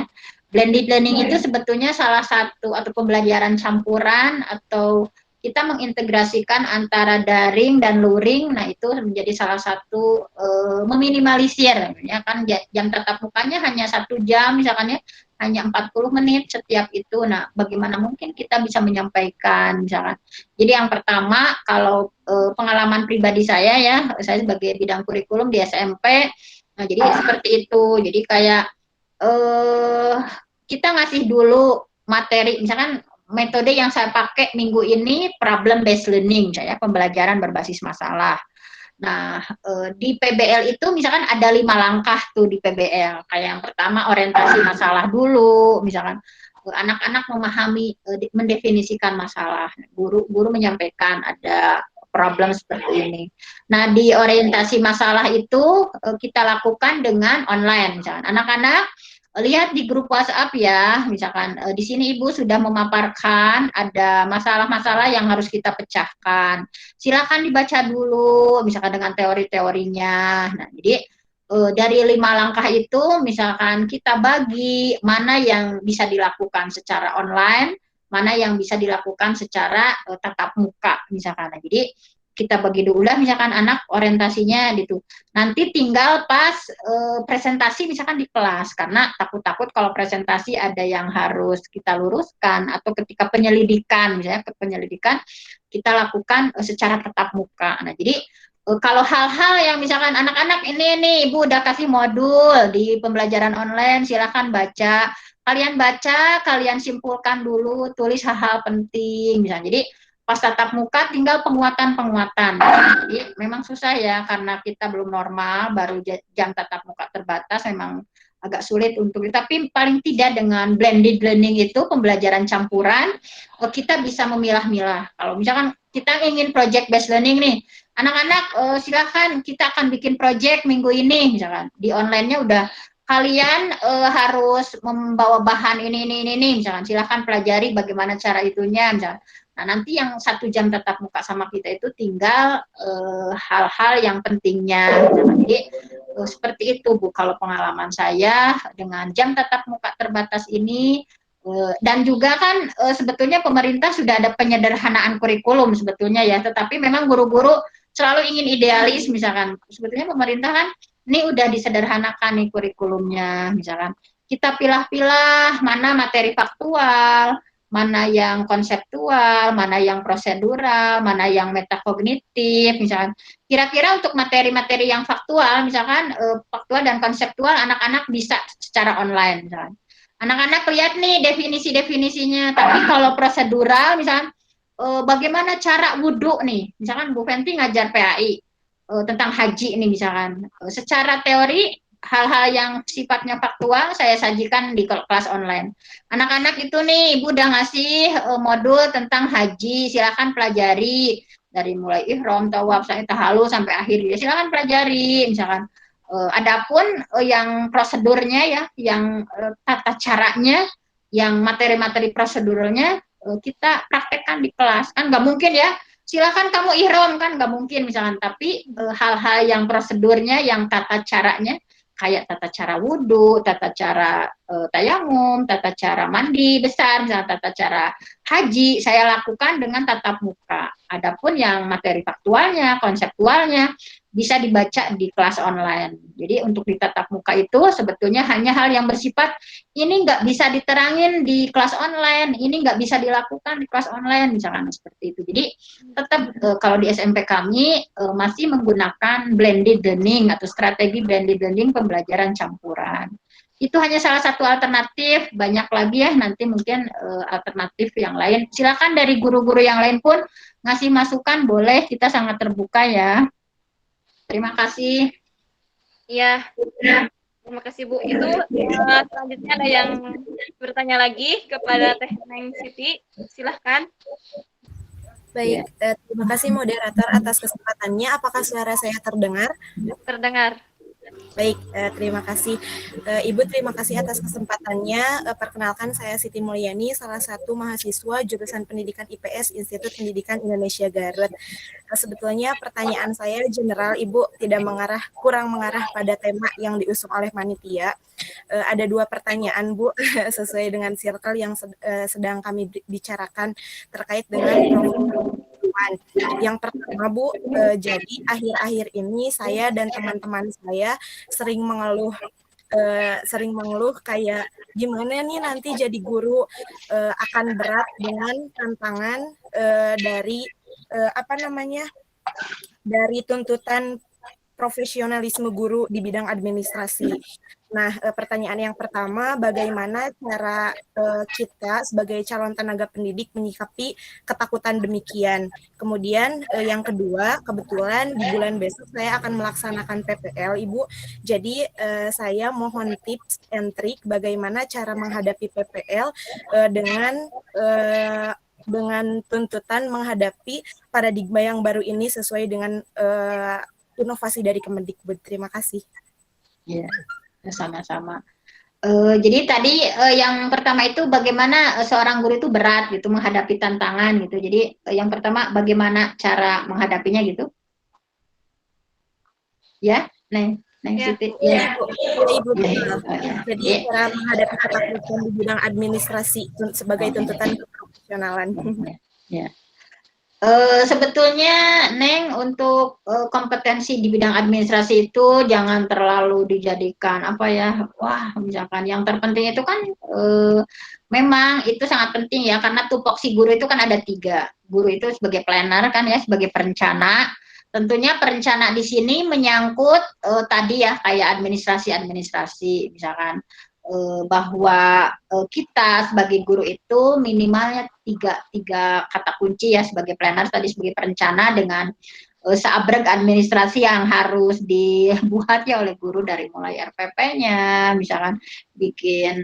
Blended learning itu sebetulnya salah satu atau pembelajaran campuran atau kita mengintegrasikan antara daring dan luring. Nah itu menjadi salah satu meminimalisir ya kan jam tatap mukanya hanya 1 jam misalkan ya, hanya 40 menit setiap itu. Nah bagaimana mungkin kita bisa menyampaikan misalkan. Jadi yang pertama kalau pengalaman pribadi saya ya, saya sebagai bidang kurikulum di SMP, nah jadi seperti itu. Jadi kayak kita ngasih dulu materi, misalkan metode yang saya pakai minggu ini problem based learning, saya pembelajaran berbasis masalah. Nah, di PBL itu misalkan ada 5 langkah tuh di PBL. Kayak yang pertama orientasi masalah dulu, misalkan anak-anak memahami, mendefinisikan masalah. Guru menyampaikan ada problem seperti ini. Nah, di orientasi masalah itu kita lakukan dengan online, misalkan anak-anak lihat di grup WhatsApp ya, misalkan di sini Ibu sudah memaparkan ada masalah-masalah yang harus kita pecahkan. Silakan dibaca dulu, misalkan dengan teori-teorinya. Nah, jadi dari 5 langkah itu, misalkan kita bagi mana yang bisa dilakukan secara online, mana yang bisa dilakukan secara tatap muka, misalkan. Nah, jadi kita bagi dulu lah misalkan anak orientasinya gitu. Nanti tinggal pas presentasi misalkan di kelas, karena takut-takut kalau presentasi ada yang harus kita luruskan atau ketika penyelidikan misalnya penyelidikan kita lakukan secara tatap muka. Nah, jadi kalau hal-hal yang misalkan anak-anak ini nih Ibu udah kasih modul di pembelajaran online, silakan baca. Kalian baca, kalian simpulkan dulu, tulis hal-hal penting misalnya. Jadi pas tatap muka tinggal penguatan-penguatan. Jadi memang susah ya karena kita belum normal, baru jam tatap muka terbatas, memang agak sulit untuk, tapi paling tidak dengan blended learning itu pembelajaran campuran, kita bisa memilah-milah. Kalau misalkan kita ingin project based learning nih, anak-anak silakan kita akan bikin project minggu ini, misalkan di online-nya udah kalian harus membawa bahan ini, misalkan silakan pelajari bagaimana cara itunya, misalkan. Nah, nanti yang 1 jam tatap muka sama kita itu tinggal hal-hal yang pentingnya. Jadi seperti itu Bu, kalau pengalaman saya dengan jam tatap muka terbatas ini, dan juga kan sebetulnya pemerintah sudah ada penyederhanaan kurikulum sebetulnya ya, tetapi memang guru-guru selalu ingin idealis, misalkan sebetulnya pemerintah kan ini udah disederhanakan nih kurikulumnya, misalkan kita pilah-pilah mana materi faktual, mana yang konseptual, mana yang prosedural, mana yang metakognitif, misalkan. Kira-kira untuk materi-materi yang faktual, misalkan faktual dan konseptual anak-anak bisa secara online, misalkan. Anak-anak lihat nih definisi-definisinya. Tapi kalau prosedural, misalkan bagaimana cara wudhu nih, misalkan Bu Fenty ngajar PAI tentang haji nih misalkan. Secara teori hal-hal yang sifatnya faktual saya sajikan di kelas online. Anak-anak itu nih Ibu udah ngasih modul tentang haji, silakan pelajari dari mulai ihram, tawaf, sa'i, tahalul sampai akhir. Ya, silakan pelajari misalkan. Adapun yang prosedurnya ya, yang tata caranya, yang materi-materi proseduralnya kita praktekkan di kelas. Kan nggak mungkin ya, silakan kamu ihram kan nggak mungkin misalkan. Tapi hal-hal yang prosedurnya, yang tata caranya, kayak tata cara wudhu, tata cara tayamum, tata cara mandi besar, misalnya tata cara haji, saya lakukan dengan tatap muka. Adapun yang materi faktualnya, konseptualnya, bisa dibaca di kelas online. Jadi untuk di tatap muka itu sebetulnya hanya hal yang bersifat ini nggak bisa diterangin di kelas online, ini nggak bisa dilakukan di kelas online, misalkan seperti itu. Jadi tetap kalau di SMP kami masih menggunakan blended learning atau strategi blended learning pembelajaran campuran. Itu hanya salah satu alternatif, banyak lagi ya nanti mungkin alternatif yang lain. Silakan dari guru-guru yang lain pun ngasih masukan, boleh, kita sangat terbuka ya. Terima kasih. Iya, terima kasih Bu. Itu selanjutnya ada yang bertanya lagi kepada Teh Neng Siti. Silahkan. Baik, terima kasih moderator atas kesempatannya. Apakah suara saya terdengar? Terdengar. Baik, terima kasih. Ibu, terima kasih atas kesempatannya. Perkenalkan, saya Siti Mulyani, salah satu mahasiswa jurusan Pendidikan IPS Institut Pendidikan Indonesia Garut. Sebetulnya pertanyaan saya general, Ibu, tidak kurang mengarah pada tema yang diusung oleh panitia. Ada 2 pertanyaan, Bu, sesuai dengan circle yang sedang kami bicarakan terkait dengan yang pertama, Bu, jadi akhir-akhir ini saya dan teman-teman saya sering mengeluh kayak gimana nih nanti jadi guru akan berat dengan tantangan dari dari tuntutan profesionalisme guru di bidang administrasi. Nah, pertanyaan yang pertama, bagaimana cara kita sebagai calon tenaga pendidik menyikapi ketakutan demikian? Kemudian yang kedua, kebetulan di bulan besok saya akan melaksanakan PPL, Ibu. Jadi saya mohon tips and trik bagaimana cara menghadapi PPL dengan tuntutan menghadapi paradigma yang baru ini sesuai dengan inovasi dari Kemendikbud. Terima kasih. Ya, sama-sama. Jadi tadi yang pertama itu bagaimana seorang guru itu berat gitu menghadapi tantangan gitu. Jadi yang pertama bagaimana cara menghadapinya gitu. Ya, Neng Siti. Ya. Ibu. Jadi cara menghadapi ketakutan di bidang administrasi sebagai tuntutan keprofesionalan. Ya. Sebetulnya Neng untuk kompetensi di bidang administrasi itu jangan terlalu dijadikan wah misalkan yang terpenting itu kan memang itu sangat penting ya karena tupoksi guru itu kan ada 3. Guru itu sebagai planner kan ya, sebagai perencana. Tentunya perencana di sini menyangkut tadi ya kayak administrasi misalkan bahwa kita sebagai guru itu minimalnya tiga kata kunci ya sebagai planner tadi sebagai perencana dengan seabrek administrasi yang harus dibuat ya oleh guru dari mulai RPP-nya misalkan bikin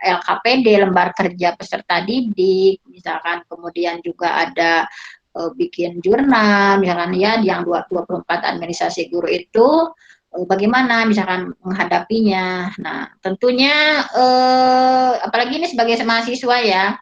LKPD lembar kerja peserta didik misalkan kemudian juga ada bikin jurnal misalkan ya yang 24 administrasi guru itu bagaimana misalkan menghadapinya. Nah, tentunya apalagi ini sebagai mahasiswa ya.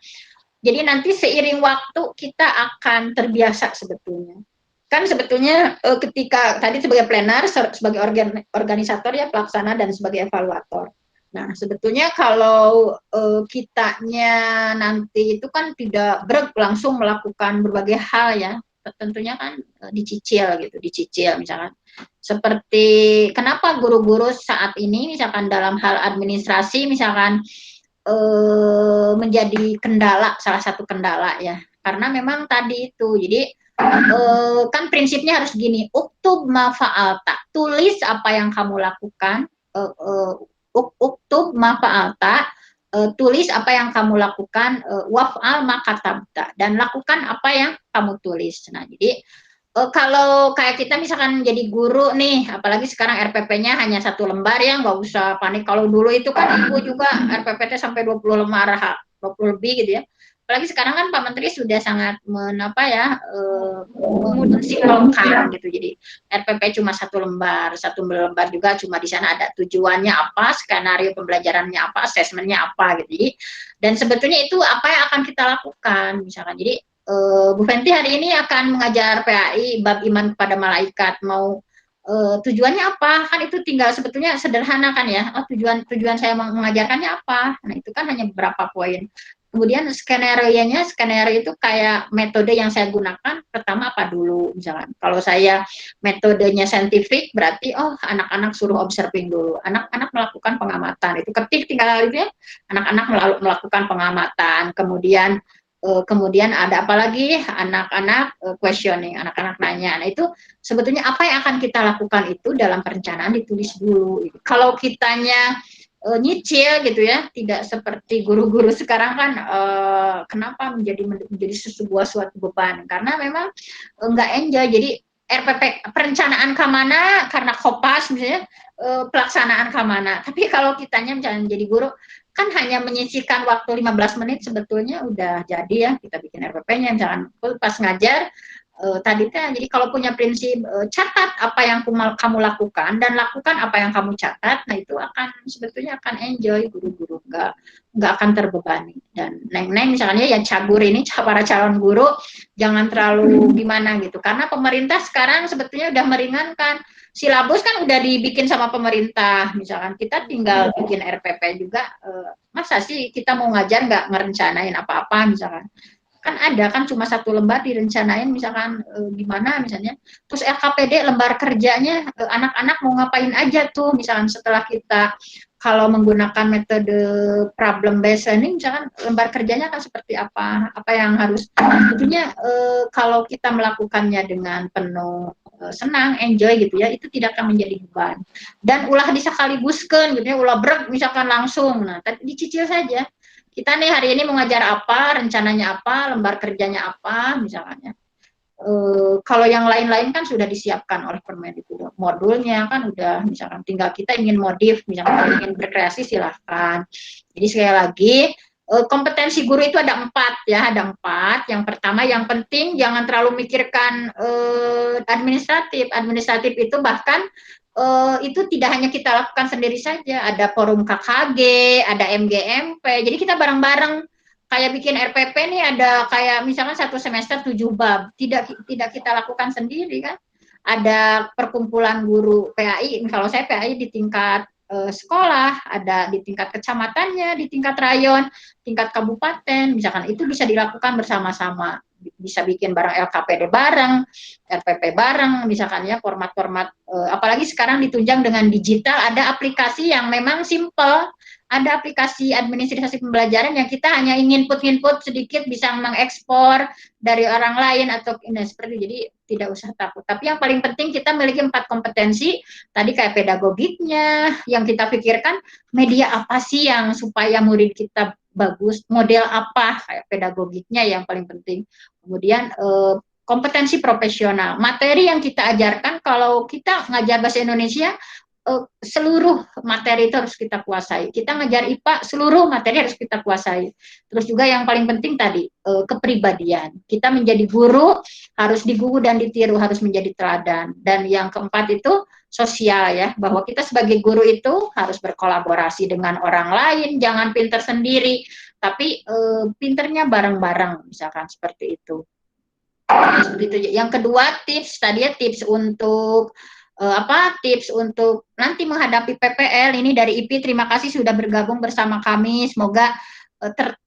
Jadi nanti seiring waktu kita akan terbiasa sebetulnya. Kan sebetulnya ketika tadi sebagai planner, sebagai organisator ya pelaksana dan sebagai evaluator. Nah, sebetulnya kalau kitanya nanti itu kan tidak langsung melakukan berbagai hal ya. Tentunya kan dicicil misalkan seperti kenapa guru-guru saat ini misalkan dalam hal administrasi misalkan menjadi salah satu kendala ya karena memang tadi itu jadi kan prinsipnya harus gini uktub ma fa'alta tulis apa yang kamu lakukan uktub ma fa'alta, tulis apa yang kamu lakukan, waf'al ma katabta, dan lakukan apa yang kamu tulis. Nah, jadi kalau kayak kita misalkan jadi guru nih, apalagi sekarang RPP-nya hanya 1 lembar ya, nggak usah panik. Kalau dulu itu kan Ibu juga RPP-nya sampai 20 lembar, 20 lebih gitu ya. Apalagi sekarang kan Pak Menteri sudah sangat mensimpelkan gitu. Jadi RPP cuma 1 lembar, 1 lembar juga cuma di sana ada tujuannya apa, skenario pembelajarannya apa, asesmennya apa gitu. Jadi, dan sebetulnya itu apa yang akan kita lakukan misalkan. Jadi Bu Fenty hari ini akan mengajar PAI bab iman kepada malaikat. Mau tujuannya apa? Kan itu tinggal sebetulnya sederhana kan ya. Oh, tujuan saya mengajarkannya apa? Nah, itu kan hanya beberapa poin. Kemudian skenario itu kayak metode yang saya gunakan. Pertama apa dulu misalkan. Kalau saya metodenya saintifik berarti anak-anak suruh observing dulu. Anak-anak melakukan pengamatan. Itu ketik tinggal itu ya. Anak-anak melakukan pengamatan. Kemudian ada apa lagi, anak-anak questioning, anak-anak nanya. Nah, itu sebetulnya apa yang akan kita lakukan itu dalam perencanaan ditulis dulu. Kalau kitanya nyicil gitu ya, tidak seperti guru-guru sekarang kan kenapa menjadi sebuah suatu beban, karena memang nggak enjoy. Jadi RPP perencanaan kemana karena kopas misalnya, pelaksanaan kemana. Tapi kalau kitanya misalnya jadi guru kan hanya menyisihkan waktu 15 menit sebetulnya udah jadi ya, kita bikin RPP-nya misalkan pas ngajar tadi kan. Jadi kalau punya prinsip catat apa yang kamu lakukan dan lakukan apa yang kamu catat, nah itu akan sebetulnya akan enjoy guru-guru, nggak akan terbebani. Dan neng-neng misalnya yang cagur ini, para calon guru jangan terlalu gimana gitu, karena pemerintah sekarang sebetulnya udah meringankan. Silabus kan udah dibikin sama pemerintah, misalkan kita tinggal bikin RPP juga. Masa sih kita mau ngajar nggak ngerencanain apa-apa misalkan, kan ada kan cuma 1 lembar direncanain misalkan gimana misalnya. Terus LKPD lembar kerjanya anak-anak mau ngapain aja tuh misalkan setelah kita, kalau menggunakan metode problem based learning misalkan lembar kerjanya akan seperti apa yang harus tentunya kalau kita melakukannya dengan penuh senang, enjoy gitu ya, itu tidak akan menjadi beban. Dan ulah disakaliguskeun gitu ya, ulah brek misalkan langsung. Nah, tapi dicicil saja. Kita nih hari ini mengajar apa, rencananya apa, lembar kerjanya apa misalnya. Kalau yang lain-lain kan sudah disiapkan oleh Permendikbud, modulnya kan udah, misalkan tinggal kita ingin modif, misalkan kalau ingin berkreasi silahkan. Jadi sekali lagi kompetensi guru itu ada 4 ya, ada 4. Yang pertama yang penting jangan terlalu mikirkan administratif itu bahkan itu tidak hanya kita lakukan sendiri saja, ada forum KKG, ada MGMP, jadi kita bareng-bareng. Kayak bikin RPP nih ada kayak misalkan 1 semester 7 bab, tidak kita lakukan sendiri kan. Ada perkumpulan guru PAI, kalau saya PAI di tingkat sekolah, ada di tingkat kecamatannya, di tingkat rayon, tingkat kabupaten, misalkan itu bisa dilakukan bersama-sama. Bisa bikin bareng LKPD bareng, RPP bareng, misalkan ya format-format, apalagi sekarang ditunjang dengan digital, ada aplikasi yang memang simple, ada aplikasi administrasi pembelajaran yang kita hanya ingin input sedikit bisa mengekspor dari orang lain atau seperti, jadi tidak usah takut. Tapi yang paling penting kita memiliki 4 kompetensi tadi, kayak pedagogiknya yang kita pikirkan, media apa sih yang supaya murid kita bagus, model apa, kayak pedagogiknya yang paling penting. Kemudian kompetensi profesional, materi yang kita ajarkan. Kalau kita ngajar bahasa Indonesia, seluruh materi itu harus kita kuasai. Kita ngajar IPA, seluruh materi harus kita kuasai. Terus juga yang paling penting tadi, kepribadian. Kita menjadi guru harus digugu dan ditiru, harus menjadi teladan. Dan yang keempat itu sosial ya, bahwa kita sebagai guru itu harus berkolaborasi dengan orang lain, jangan pinter sendiri, tapi pinternya bareng-bareng, misalkan seperti itu. Seperti itu. Yang kedua tips tadi ya, tips untuk tips untuk nanti menghadapi PPL ini dari IPI. Terima kasih sudah bergabung bersama kami. Semoga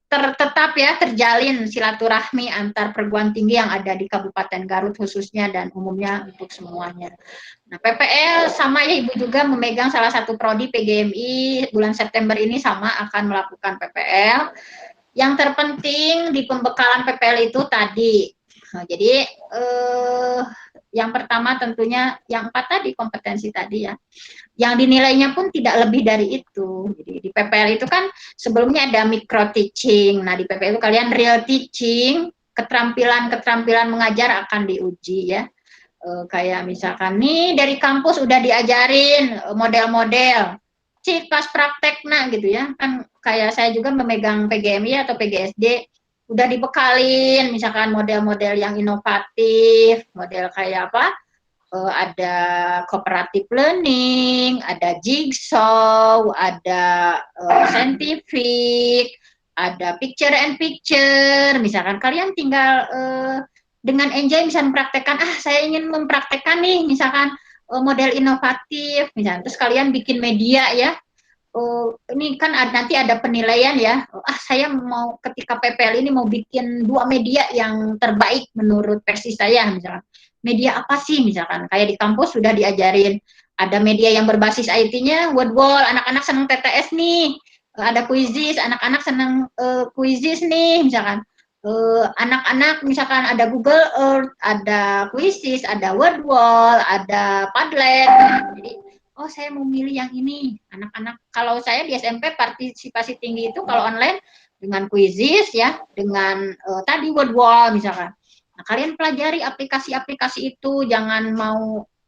tetap ya terjalin silaturahmi antar perguruan tinggi yang ada di Kabupaten Garut khususnya dan umumnya untuk semuanya. Nah, PPL sama ya, Ibu juga memegang salah satu prodi PGMI bulan September ini sama akan melakukan PPL. Yang terpenting di pembekalan PPL itu tadi. Nah, jadi Yang pertama tentunya yang 4 tadi, kompetensi tadi ya. Yang dinilainya pun tidak lebih dari itu. Jadi di PPL itu kan sebelumnya ada micro teaching. Nah, di PPL itu kalian real teaching, keterampilan mengajar akan diuji ya. Kayak misalkan nih dari kampus udah diajarin model-model. Cik pas praktek gitu ya. Kan kayak saya juga memegang PGMI atau PGSD, udah dibekalin misalkan model-model yang inovatif, model kayak apa? Ada cooperative learning, ada jigsaw, ada scientific, ada picture and picture. Misalkan kalian tinggal dengan enjoy bisa mempraktekkan, saya ingin mempraktekkan nih misalkan model inovatif, misalkan terus kalian bikin media ya. Ini kan nanti ada penilaian ya. Saya mau ketika PPL ini mau bikin 2 media yang terbaik menurut versi saya misalkan. Media apa sih misalkan? Kayak di kampus sudah diajarin ada media yang berbasis IT-nya, Wordwall, anak-anak senang TTS nih. Ada Quizizz, anak-anak senang Quizizz nih misalkan. Anak-anak misalkan ada Google Earth, ada Quizizz, ada Wordwall, ada Padlet. Jadi saya mau milih yang ini. Anak-anak, kalau saya di SMP partisipasi tinggi itu kalau online dengan Quizizz ya, dengan tadi Wordwall misalkan. Nah, kalian pelajari aplikasi-aplikasi itu, jangan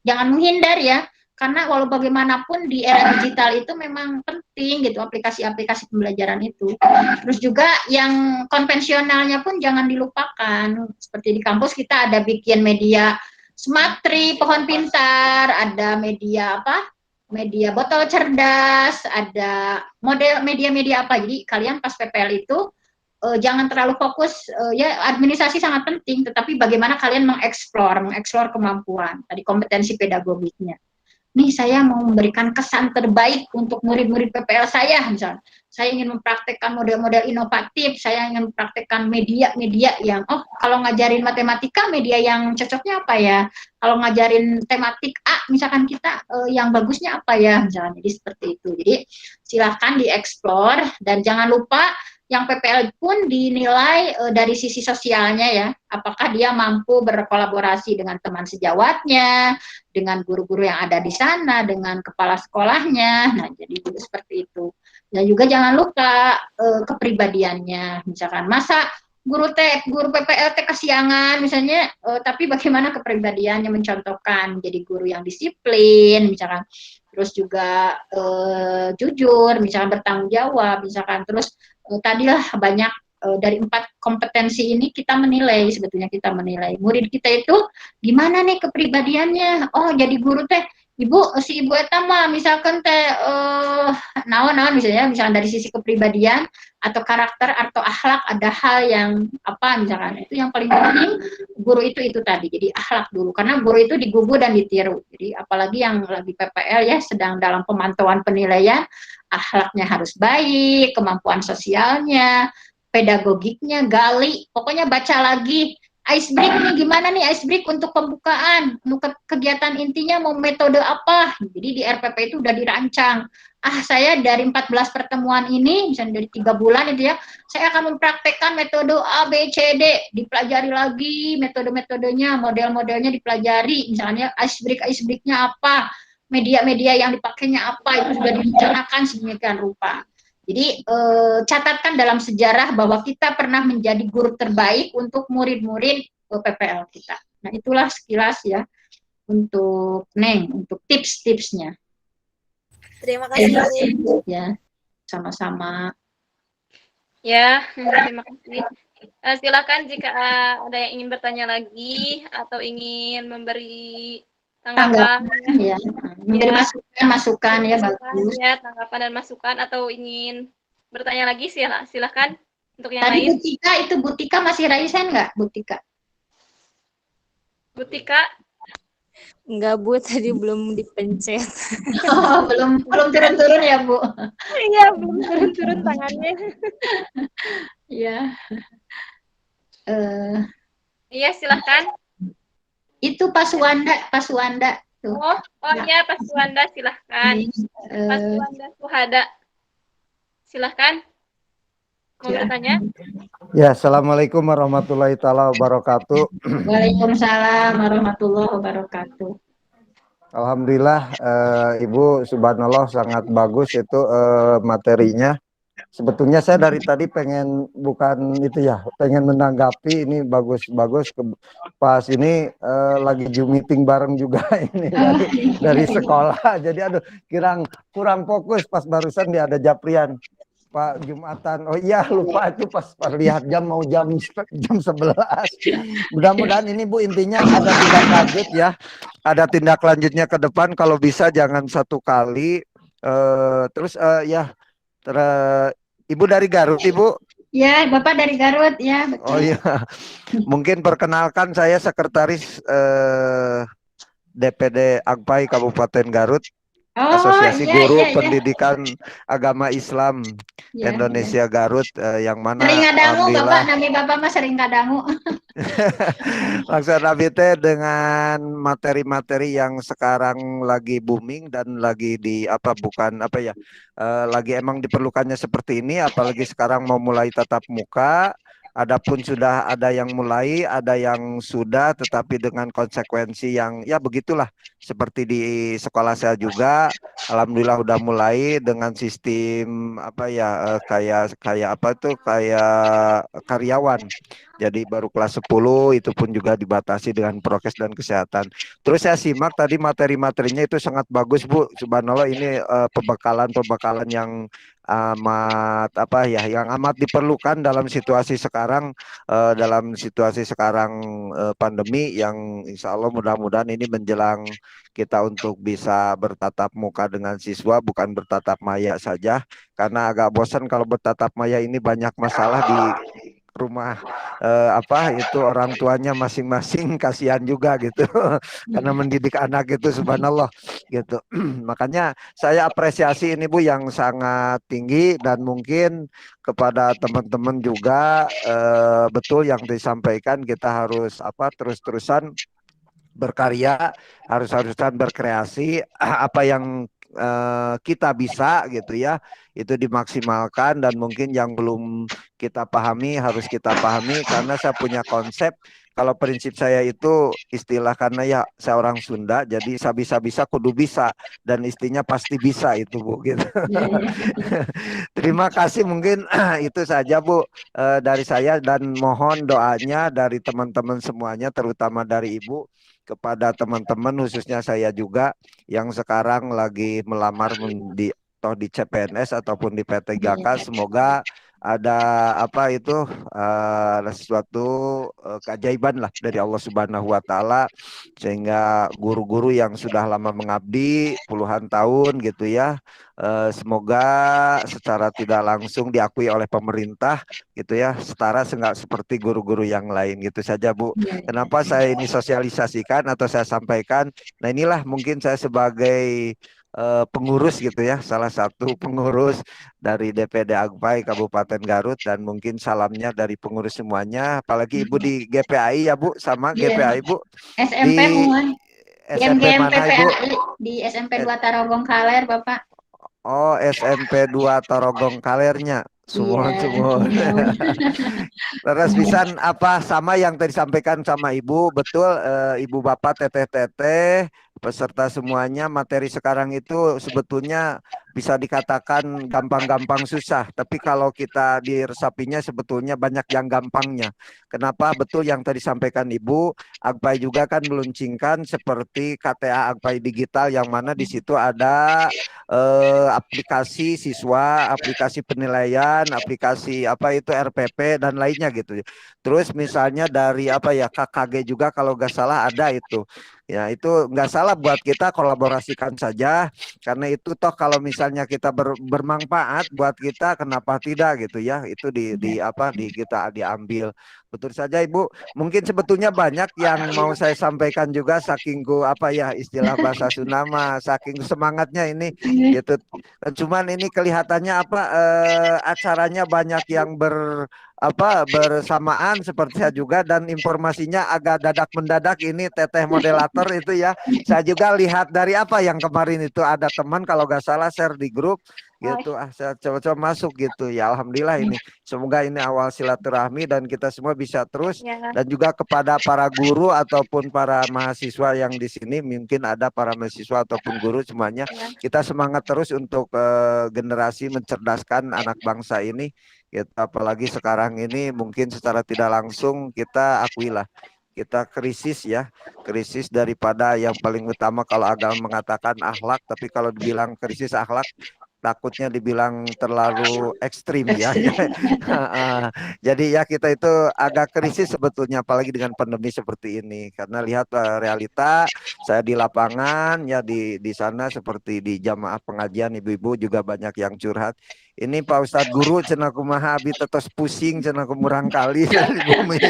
menghindar ya, karena walau bagaimanapun di era digital itu memang penting gitu aplikasi-aplikasi pembelajaran itu. Terus juga yang konvensionalnya pun jangan dilupakan. Seperti di kampus kita ada bikin media Smart Tree, pohon pintar, ada media media botol cerdas, ada model media-media apa. Jadi kalian pas PPL itu jangan terlalu fokus, ya administrasi sangat penting, tetapi bagaimana kalian mengeksplor kemampuan, tadi kompetensi pedagogiknya. Nih saya mau memberikan kesan terbaik untuk murid-murid PPL saya, misalnya. Saya ingin mempraktekkan model-model inovatif, saya ingin mempraktekkan media-media yang, kalau ngajarin matematika, media yang cocoknya apa ya? Kalau ngajarin tematik A, misalkan kita yang bagusnya apa ya? Misalnya, jadi seperti itu. Jadi silahkan dieksplor, dan jangan lupa yang PPL pun dinilai dari sisi sosialnya ya, apakah dia mampu berkolaborasi dengan teman sejawatnya, dengan guru-guru yang ada di sana, dengan kepala sekolahnya. Nah, jadi seperti itu. Dan juga jangan lupa kepribadiannya. Misalkan masa guru PPL kesiangan misalnya, tapi bagaimana kepribadiannya mencontohkan jadi guru yang disiplin misalkan, terus juga jujur, misalkan bertanggung jawab, misalkan terus tadilah banyak dari 4 kompetensi ini kita menilai, sebetulnya kita menilai murid kita itu gimana nih kepribadiannya. Jadi guru teh si ibu eta mah misalkan teh naon misalnya dari sisi kepribadian atau karakter atau akhlak ada hal yang apa misalkan, itu yang paling penting guru itu tadi. Jadi akhlak dulu, karena guru itu digugu dan ditiru. Jadi apalagi yang lagi PPL ya, sedang dalam pemantauan penilaian, akhlaknya harus baik, kemampuan sosialnya, pedagogiknya gali, pokoknya baca lagi. Ice break nih, gimana nih ice break untuk pembukaan, kegiatan intinya mau metode apa, jadi di RPP itu udah dirancang. Saya dari 14 pertemuan ini, misalnya dari 3 bulan itu ya, saya akan mempraktekkan metode A, B, C, D, dipelajari lagi metode-metodenya, model-modelnya dipelajari, misalnya ice break-nya apa, media-media yang dipakainya apa, itu sudah direncanakan sedemikian rupa. Jadi catatkan dalam sejarah bahwa kita pernah menjadi guru terbaik untuk murid-murid PPL kita. Nah, itulah sekilas ya untuk untuk tips-tipsnya. Terima kasih. Ya, sama-sama. Ya, terima kasih. Silakan jika ada yang ingin bertanya lagi atau ingin memberi tanggapan ya, memberi masukan ya, bagus ya, tanggapan dan masukan, atau ingin bertanya lagi silakan untuk yang tadi lain. Butika masih raisen nggak, Butika? Enggak, Bu, tadi belum dipencet. belum turun-turun ya, Bu? Iya, belum turun-turun tangannya. Iya. Iya, silakan. Itu Pak Suwanda tuh. Ya, Pak Suwanda, silahkan. Pak Suwanda Suhada, silahkan. Mau bertanya? Ya, assalamualaikum warahmatullahi taala wabarakatuh. Waalaikumsalam warahmatullahi wabarakatuh. Alhamdulillah, Ibu, subhanallah sangat bagus itu materinya. Sebetulnya saya dari tadi pengen bukan itu ya, pengen menanggapi ini bagus-bagus. Pas ini lagi Zoom meeting bareng juga ini dari sekolah. Jadi aduh, kurang fokus pas barusan dia ada Japrian. Pak Jumatan, oh iya lupa itu pas lihat jam mau jam 11. Mudah-mudahan ini Bu intinya ada tindak lanjut ya, ada tindak lanjutnya ke depan kalau bisa jangan satu kali. Terus ya, Ibu dari Garut Ibu? Ya, Bapak dari Garut ya. Betul. Oh iya, mungkin perkenalkan saya sekretaris DPD Agpai Kabupaten Garut. Asosiasi Guru Pendidikan Agama Islam Indonesia Garut yang mana sering ngadangu Bapak, nami Bapak mah sering ngadangu. Maksud Nabi teh dengan materi-materi yang sekarang lagi booming dan lagi lagi emang diperlukannya seperti ini, apalagi sekarang mau mulai tatap muka. Adapun sudah ada yang mulai, ada yang sudah, tetapi dengan konsekuensi yang ya begitulah. Seperti di sekolah saya juga, alhamdulillah udah mulai dengan sistem kayak karyawan. Jadi baru kelas 10 itu pun juga dibatasi dengan prokes dan kesehatan. Terus saya simak tadi materi-materinya itu sangat bagus Bu. Subhanallah ini pembekalan yang yang amat diperlukan dalam situasi sekarang pandemi yang insya Allah mudah-mudahan ini menjelang kita untuk bisa bertatap muka dengan siswa, bukan bertatap maya saja, karena agak bosan kalau bertatap maya ini banyak masalah di rumah itu orang tuanya masing-masing, kasihan juga gitu karena mendidik anak itu subhanallah gitu. Makanya saya apresiasi ini Bu yang sangat tinggi, dan mungkin kepada teman-teman juga betul yang disampaikan, kita harus terus-terusan berkarya, harus-harusan berkreasi, apa yang kita bisa gitu ya, itu dimaksimalkan, dan mungkin yang belum kita pahami harus kita pahami, karena saya punya konsep kalau prinsip saya itu istilah, karena ya saya orang Sunda, jadi saya bisa kudu bisa, dan istrinya pasti bisa itu Bu gitu. Terima kasih, mungkin itu saja Bu dari saya, dan mohon doanya dari teman-teman semuanya, terutama dari Ibu kepada teman-teman, khususnya saya juga yang sekarang lagi melamar di CPNS ataupun di P3K, semoga ada sesuatu keajaiban lah dari Allah Subhanahu wa taala, sehingga guru-guru yang sudah lama mengabdi puluhan tahun gitu ya, semoga secara tidak langsung diakui oleh pemerintah gitu ya, setara enggak seperti guru-guru yang lain gitu saja Bu. Kenapa saya ini sosialisasikan atau saya sampaikan? Nah inilah mungkin saya sebagai pengurus gitu ya, salah satu pengurus dari DPD Agpai Kabupaten Garut, dan mungkin salamnya dari pengurus semuanya, apalagi Ibu di GPAI ya Bu, sama GPAI Bu SMP SMP mana Ibu? Di SMP 2 Tarogong Kaler Bapak. Oh, SMP 2 Tarogong Kalernya. Semua. Terus bisa sama yang tadi disampaikan sama Ibu, betul Ibu Bapak teteh peserta semuanya, materi sekarang itu sebetulnya bisa dikatakan gampang-gampang susah, tapi kalau kita diresapinya sebetulnya banyak yang gampangnya. Kenapa? Betul yang tadi disampaikan Ibu, Agpai juga kan meluncurkan seperti KTA Agpai Digital, yang mana di situ ada aplikasi siswa, aplikasi penilaian, aplikasi RPP dan lainnya gitu. Terus misalnya dari KKG juga kalau nggak salah ada itu. Ya itu nggak salah buat kita kolaborasikan saja, karena itu toh kalau misalnya kita bermanfaat buat kita, kenapa tidak gitu ya, itu kita diambil. Betul saja Ibu. Mungkin sebetulnya banyak yang mau saya sampaikan juga, saking istilah bahasa Sunda saking semangatnya ini gitu. Cuman ini kelihatannya acaranya banyak yang bersamaan seperti saya juga, dan informasinya agak dadak mendadak ini teteh moderator itu ya. Saya juga lihat dari yang kemarin itu ada teman kalau nggak salah share di grup, gitu. Saya coba-coba masuk gitu ya. Alhamdulillah ini. Semoga ini awal silaturahmi dan kita semua bisa terus. Ya. Dan juga kepada para guru ataupun para mahasiswa yang di sini, mungkin ada para mahasiswa ataupun guru semuanya, kita semangat terus untuk generasi mencerdaskan anak bangsa ini. Kita apalagi sekarang ini mungkin secara tidak langsung kita akuilah kita krisis ya, krisis daripada yang paling utama kalau agama mengatakan akhlak, tapi kalau dibilang krisis akhlak takutnya dibilang terlalu ekstrim ya. Jadi ya kita itu agak krisis sebetulnya apalagi dengan pandemi seperti ini karena lihat realita saya di lapangan ya di sana seperti di jamaah pengajian ibu-ibu juga banyak yang curhat. Ini Pak Ustadz Guru cenah kumaha abi tetes pusing cenah kumurang kali dari bumi.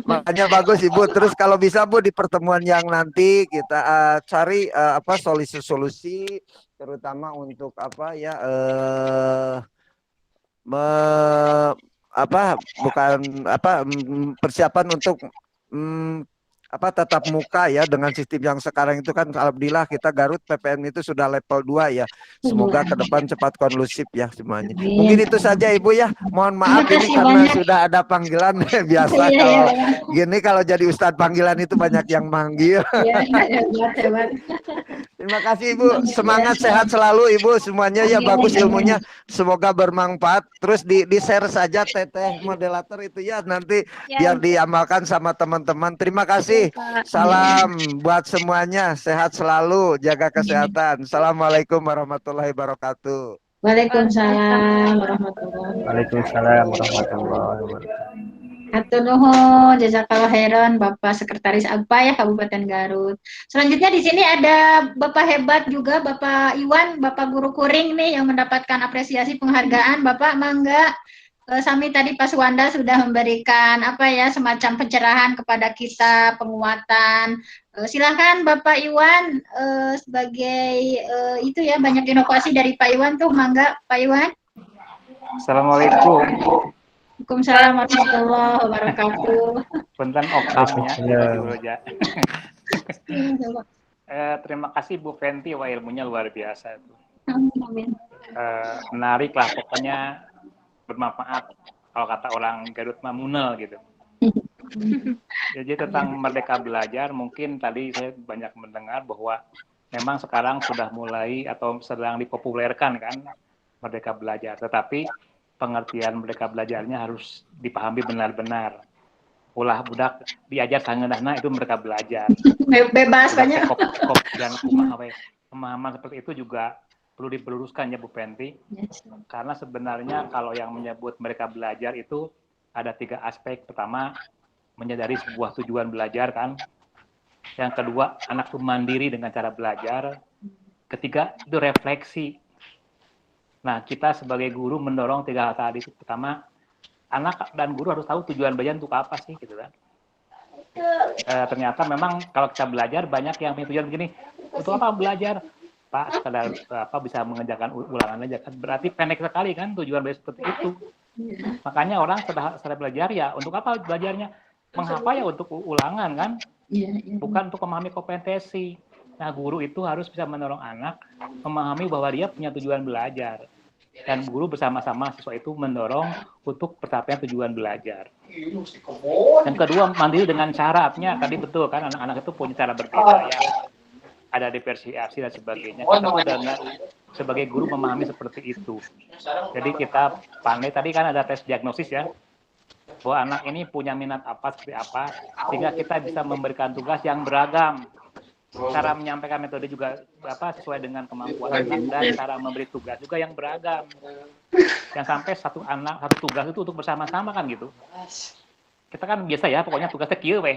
Makanya bagus Ibu. Terus kalau bisa Bu di pertemuan yang nanti kita cari apa solusi-solusi terutama untuk apa ya persiapan untuk apa tatap muka ya dengan sistem yang sekarang itu kan alhamdulillah kita Garut PPN itu sudah level 2 ya. Semoga ke depan cepat kondusif ya semuanya. Mungkin itu saja Ibu ya. Mohon maaf ini karena sudah ada panggilan biasa kalau gini kalau jadi Ustadz panggilan itu banyak yang manggil. Terima kasih Ibu. Semangat sehat selalu Ibu semuanya ya bagus ilmunya. Semoga bermanfaat. Terus di-share saja Teteh moderator itu ya nanti biar diamalkan sama teman-teman. Terima kasih. Salam buat semuanya, sehat selalu, jaga kesehatan. Assalamualaikum warahmatullahi wabarakatuh. Waalaikumsalam warahmatullahi wabarakatuh. Waalaikumsalam warahmatullahi wabarakatuh. Hatur nuhun, jazakallah khairan Bapak Sekretaris AGPA ya Kabupaten Garut. Selanjutnya di sini ada Bapak hebat juga Bapak Iwan, Bapak Guru Kuring nih yang mendapatkan apresiasi penghargaan. Bapak mangga. Sami tadi Pak Suwanda sudah memberikan apa ya semacam pencerahan kepada kita penguatan. Silakan Bapak Iwan sebagai itu ya banyak inovasi dari Pak Iwan tuh mangga Pak Iwan. Assalamualaikum. Waalaikumsalam warahmatullahi wabarakatuh. Punten oknamnya. Terima kasih Bu Fenty, wah ilmunya luar biasa itu. Amin. Menarik lah pokoknya. Bermanfaat kalau kata orang Garut mamunel gitu. Jadi tentang merdeka belajar mungkin tadi saya banyak mendengar bahwa memang sekarang sudah mulai atau sedang dipopulerkan kan merdeka belajar, tetapi pengertian merdeka belajarnya harus dipahami benar-benar. Ulah budak diajar sangeunahna itu merdeka belajar. Bebas banyak. Dan pemahaman seperti itu juga perlu diluruskan ya Bu Fenty, karena sebenarnya kalau yang menyebut mereka belajar itu ada 3 aspek. Pertama, menyadari sebuah tujuan belajar kan. Yang kedua, anak itu mandiri dengan cara belajar. Ketiga, itu refleksi. Nah, kita sebagai guru mendorong 3 hal tadi. Pertama, anak dan guru harus tahu tujuan belajar untuk apa sih gitu kan. Ternyata memang kalau kita belajar banyak yang punya tujuan begini, untuk apa belajar? Pak, sekadar apa bisa mengerjakan ulangan aja kan berarti pendek sekali kan tujuan belajar seperti itu. Makanya orang setelah belajar ya untuk apa belajarnya? Menghafal ya untuk ulangan kan? Bukan untuk memahami kompetensi. Nah, guru itu harus bisa mendorong anak memahami bahwa dia punya tujuan belajar. Dan guru bersama-sama siswa itu mendorong untuk pencapaian tujuan belajar. Yang kedua, mandiri dengan cara, artinya tadi betul kan anak-anak itu punya cara berbeda ya. Ada diversifikasi dan sebagainya. Kita sudah sebagai guru memahami seperti itu. Jadi kita pandai tadi kan ada tes diagnosis ya, bahwa anak ini punya minat apa seperti apa, sehingga kita bisa memberikan tugas yang beragam. Cara menyampaikan metode juga sesuai dengan kemampuan anak dan cara memberi tugas juga yang beragam. Yang sampai satu tugas itu untuk bersama-sama kan gitu. Kita kan biasa ya, pokoknya tugasnya kieu weh.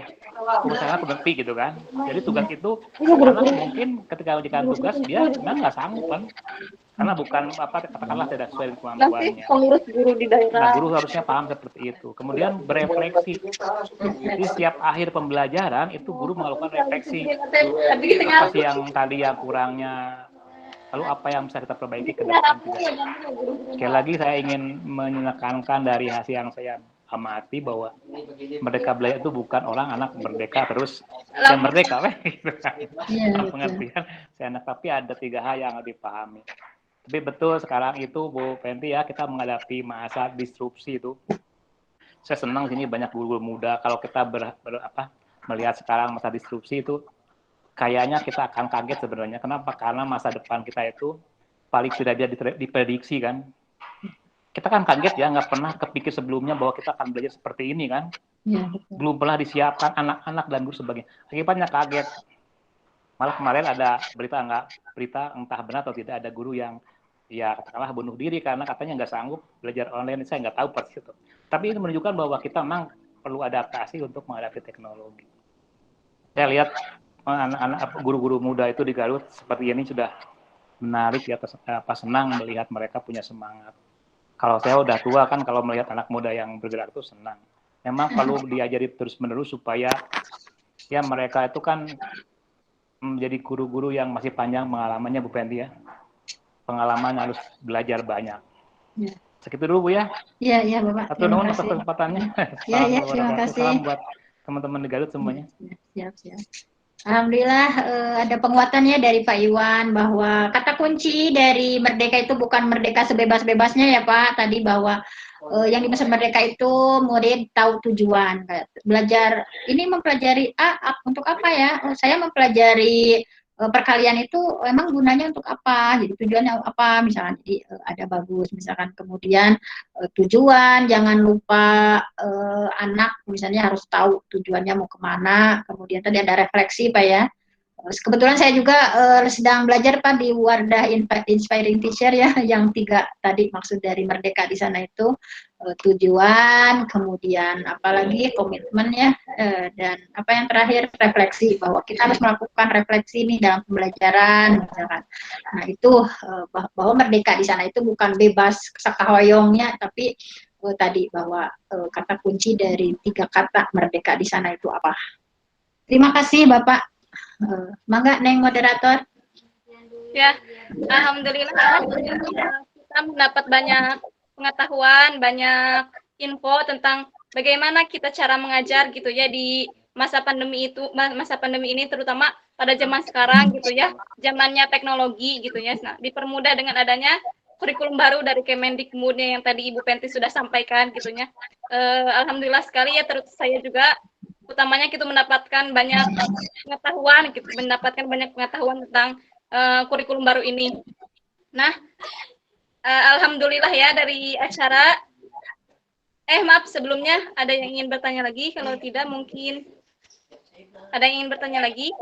Misalnya berhenti gitu kan. Jadi tugas itu anak mungkin ketika mengerjakan tugas dia memang nggak sanggup kan. Karena bukan katakanlah tidak sesuai dengan kemampuannya. Pengurus guru di daerah. Nah, guru harusnya paham seperti itu. Kemudian berefleksi. Jadi setiap akhir pembelajaran itu guru melakukan refleksi. Apa sih yang tadi yang kurangnya, lalu apa yang bisa kita perbaiki ke depan. Sekali lagi saya ingin menekankan dari hasil yang saya amati bahwa merdeka belajar itu bukan orang anak merdeka terus saya merdeka gitu kan. Pengertian saya anak, tapi ada 3 hal yang harus dipahami. Tapi betul sekarang itu Bu Fenty ya, kita menghadapi masa disrupsi itu. Saya senang sini banyak guru-guru muda. Kalau kita melihat sekarang masa disrupsi itu, kayaknya kita akan kaget sebenarnya. Kenapa? Karena masa depan kita itu paling tidak bisa diprediksi kan. Kita kan kaget ya, nggak pernah kepikir sebelumnya bahwa kita akan belajar seperti ini kan. Ya, Belum pernah disiapkan anak-anak dan guru sebagainya. Akibatnya kaget. Malah kemarin ada berita entah benar atau tidak, ada guru yang ya katakanlah bunuh diri karena katanya nggak sanggup belajar online. Saya nggak tahu persis itu. Tapi ini menunjukkan bahwa kita memang perlu adaptasi untuk menghadapi teknologi. Saya lihat anak-anak guru-guru muda itu di Garut seperti ini sudah menarik ya, senang melihat mereka punya semangat. Kalau saya udah tua kan, kalau melihat anak muda yang bergerak itu senang. Memang perlu diajari terus-menerus supaya ya mereka itu kan menjadi guru-guru yang masih panjang pengalamannya Bu Fenty ya. Pengalaman harus belajar banyak. Ya. Segitu dulu Bu ya. Iya Bapak. Satu nuhun atas kesempatannya. Iya, terima kasih. Salam buat teman-teman di Garut semuanya. Siap. Alhamdulillah ada penguatannya dari Pak Iwan bahwa kata kunci dari merdeka itu bukan merdeka sebebas-bebasnya ya Pak. Tadi bahwa yang dimaksud merdeka itu murid tahu tujuan. Belajar ini mempelajari untuk apa ya? Saya mempelajari perkalian itu emang gunanya untuk apa? Jadi tujuannya apa? Misalkan jadi ada bagus, misalkan kemudian tujuan, jangan lupa anak misalnya harus tahu tujuannya mau kemana. Kemudian tadi ada refleksi Pak ya. Kebetulan saya juga sedang belajar Pak di Wardah Inspiring Teacher ya, yang 3 tadi maksud dari merdeka di sana itu tujuan, kemudian apalagi komitmen ya, dan apa yang terakhir refleksi, bahwa kita harus melakukan refleksi nih dalam pembelajaran misalkan. Nah itu bahwa merdeka di sana itu bukan bebas sakahoyongnya, tapi tadi bahwa kata kunci dari 3 kata merdeka di sana itu apa. Terima kasih Bapak. Mangga Neng moderator. Ya, alhamdulillah kita mendapat banyak pengetahuan, banyak info tentang bagaimana kita cara mengajar gitu ya di masa pandemi ini, terutama pada zaman sekarang gitu ya, zamannya teknologi gitu ya. Nah, dipermudah dengan adanya kurikulum baru dari Kemendikbud yang tadi Ibu Fenty sudah sampaikan gitu ya. Alhamdulillah sekali ya, terus saya juga utamanya kita mendapatkan banyak pengetahuan tentang kurikulum baru ini. Nah, alhamdulillah ya dari acara. Maaf sebelumnya ada yang ingin bertanya lagi? Kalau tidak mungkin ada yang ingin bertanya lagi?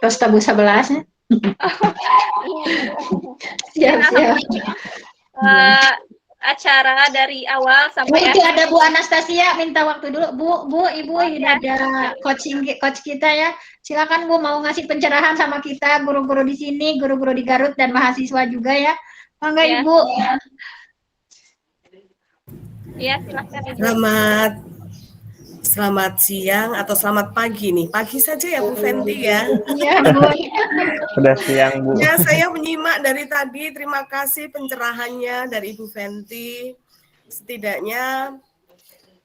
Terus tabu 11 ya? Siap. Acara dari awal sampai itu ada Bu Anastasia minta waktu dulu. Bu Ibu ini ada coach kita ya. Silakan Bu, mau ngasih pencerahan sama kita guru-guru di sini, guru-guru di Garut dan mahasiswa juga ya. Mangga ya. Ibu. Iya, silakan Ibu. Selamat siang atau selamat pagi nih. Pagi saja ya Bu Fenty ya. Iya, Bu. Sudah siang Bu. Ya, saya menyimak dari tadi. Terima kasih pencerahannya dari Ibu Fenty. Setidaknya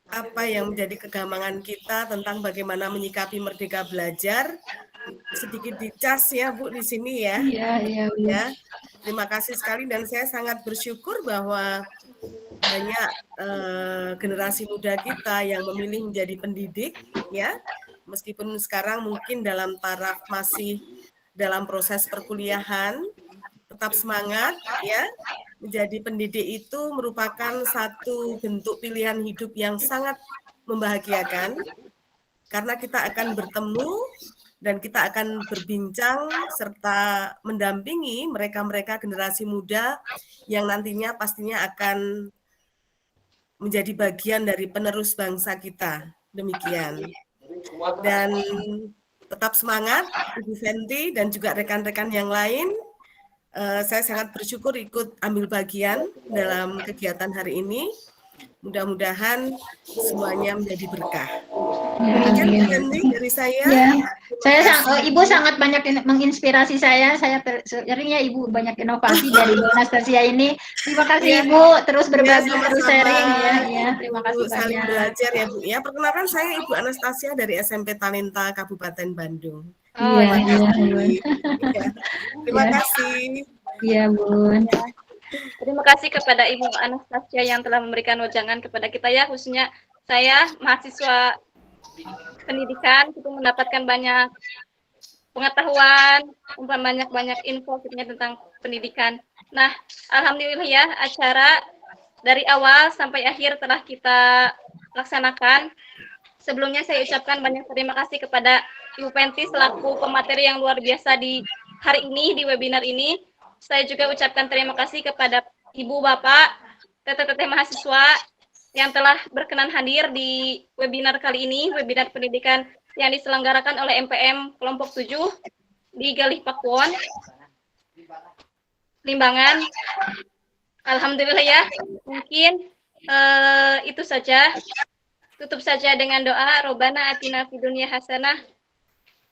apa yang menjadi kegamangan kita tentang bagaimana menyikapi merdeka belajar sedikit dicas ya Bu di sini ya. Iya. Ya. Terima kasih sekali dan saya sangat bersyukur bahwa banyak generasi muda kita yang memilih menjadi pendidik ya, meskipun sekarang mungkin dalam taraf masih dalam proses perkuliahan, tetap semangat ya. Menjadi pendidik itu merupakan satu bentuk pilihan hidup yang sangat membahagiakan karena kita akan bertemu dan kita akan berbincang serta mendampingi mereka-mereka generasi muda yang nantinya pastinya akan menjadi bagian dari penerus bangsa kita. Demikian. Dan tetap semangat Ibu Fenty dan juga rekan-rekan yang lain. Saya sangat bersyukur ikut ambil bagian dalam kegiatan hari ini. Mudah-mudahan semuanya menjadi berkah. Demikian Bu Fenty dari saya. Ya. Ibu sangat banyak menginspirasi saya. Saya seringnya Ibu banyak inovasi dari Bu Anastasia ini. Terima kasih Ibu, terus berbagi, terus sharing ya. Terima kasih banyak. Saling belajar ya Bu. Ya, perkenalkan saya Ibu Anastasia dari SMP Talenta Kabupaten Bandung. Iya. Terima kasih. Iya, Bun. Terima kasih kepada Ibu Anastasia yang telah memberikan wejangan kepada kita ya, khususnya saya mahasiswa pendidikan itu mendapatkan banyak pengetahuan, banyak info tentang pendidikan. Nah, alhamdulillah ya, acara dari awal sampai akhir telah kita laksanakan. Sebelumnya saya ucapkan banyak terima kasih kepada Ibu Penti selaku pemateri yang luar biasa di hari ini, di webinar ini. Saya juga ucapkan terima kasih kepada Ibu, Bapak, teteh-teteh mahasiswa yang telah berkenan hadir di webinar kali ini, webinar pendidikan yang diselenggarakan oleh MPM kelompok 7 di Galih Pakuwon, Limbangan. Alhamdulillah ya, mungkin itu saja. Tutup saja dengan doa, Robbana atina fid dunya hasanah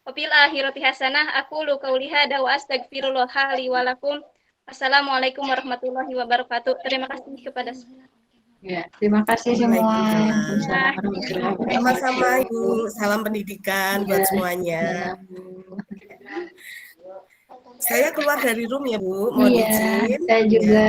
wa fil akhirati hasanah. Aku lu qauli hada wa astaghfirullah li wa lakum. Assalamualaikum warahmatullahi wabarakatuh. Terima kasih kepada semua. Ya, terima kasih semua. Sama-sama Ibu, salam pendidikan buat semuanya. Saya keluar dari room ya Bu, mohon izin. Saya juga.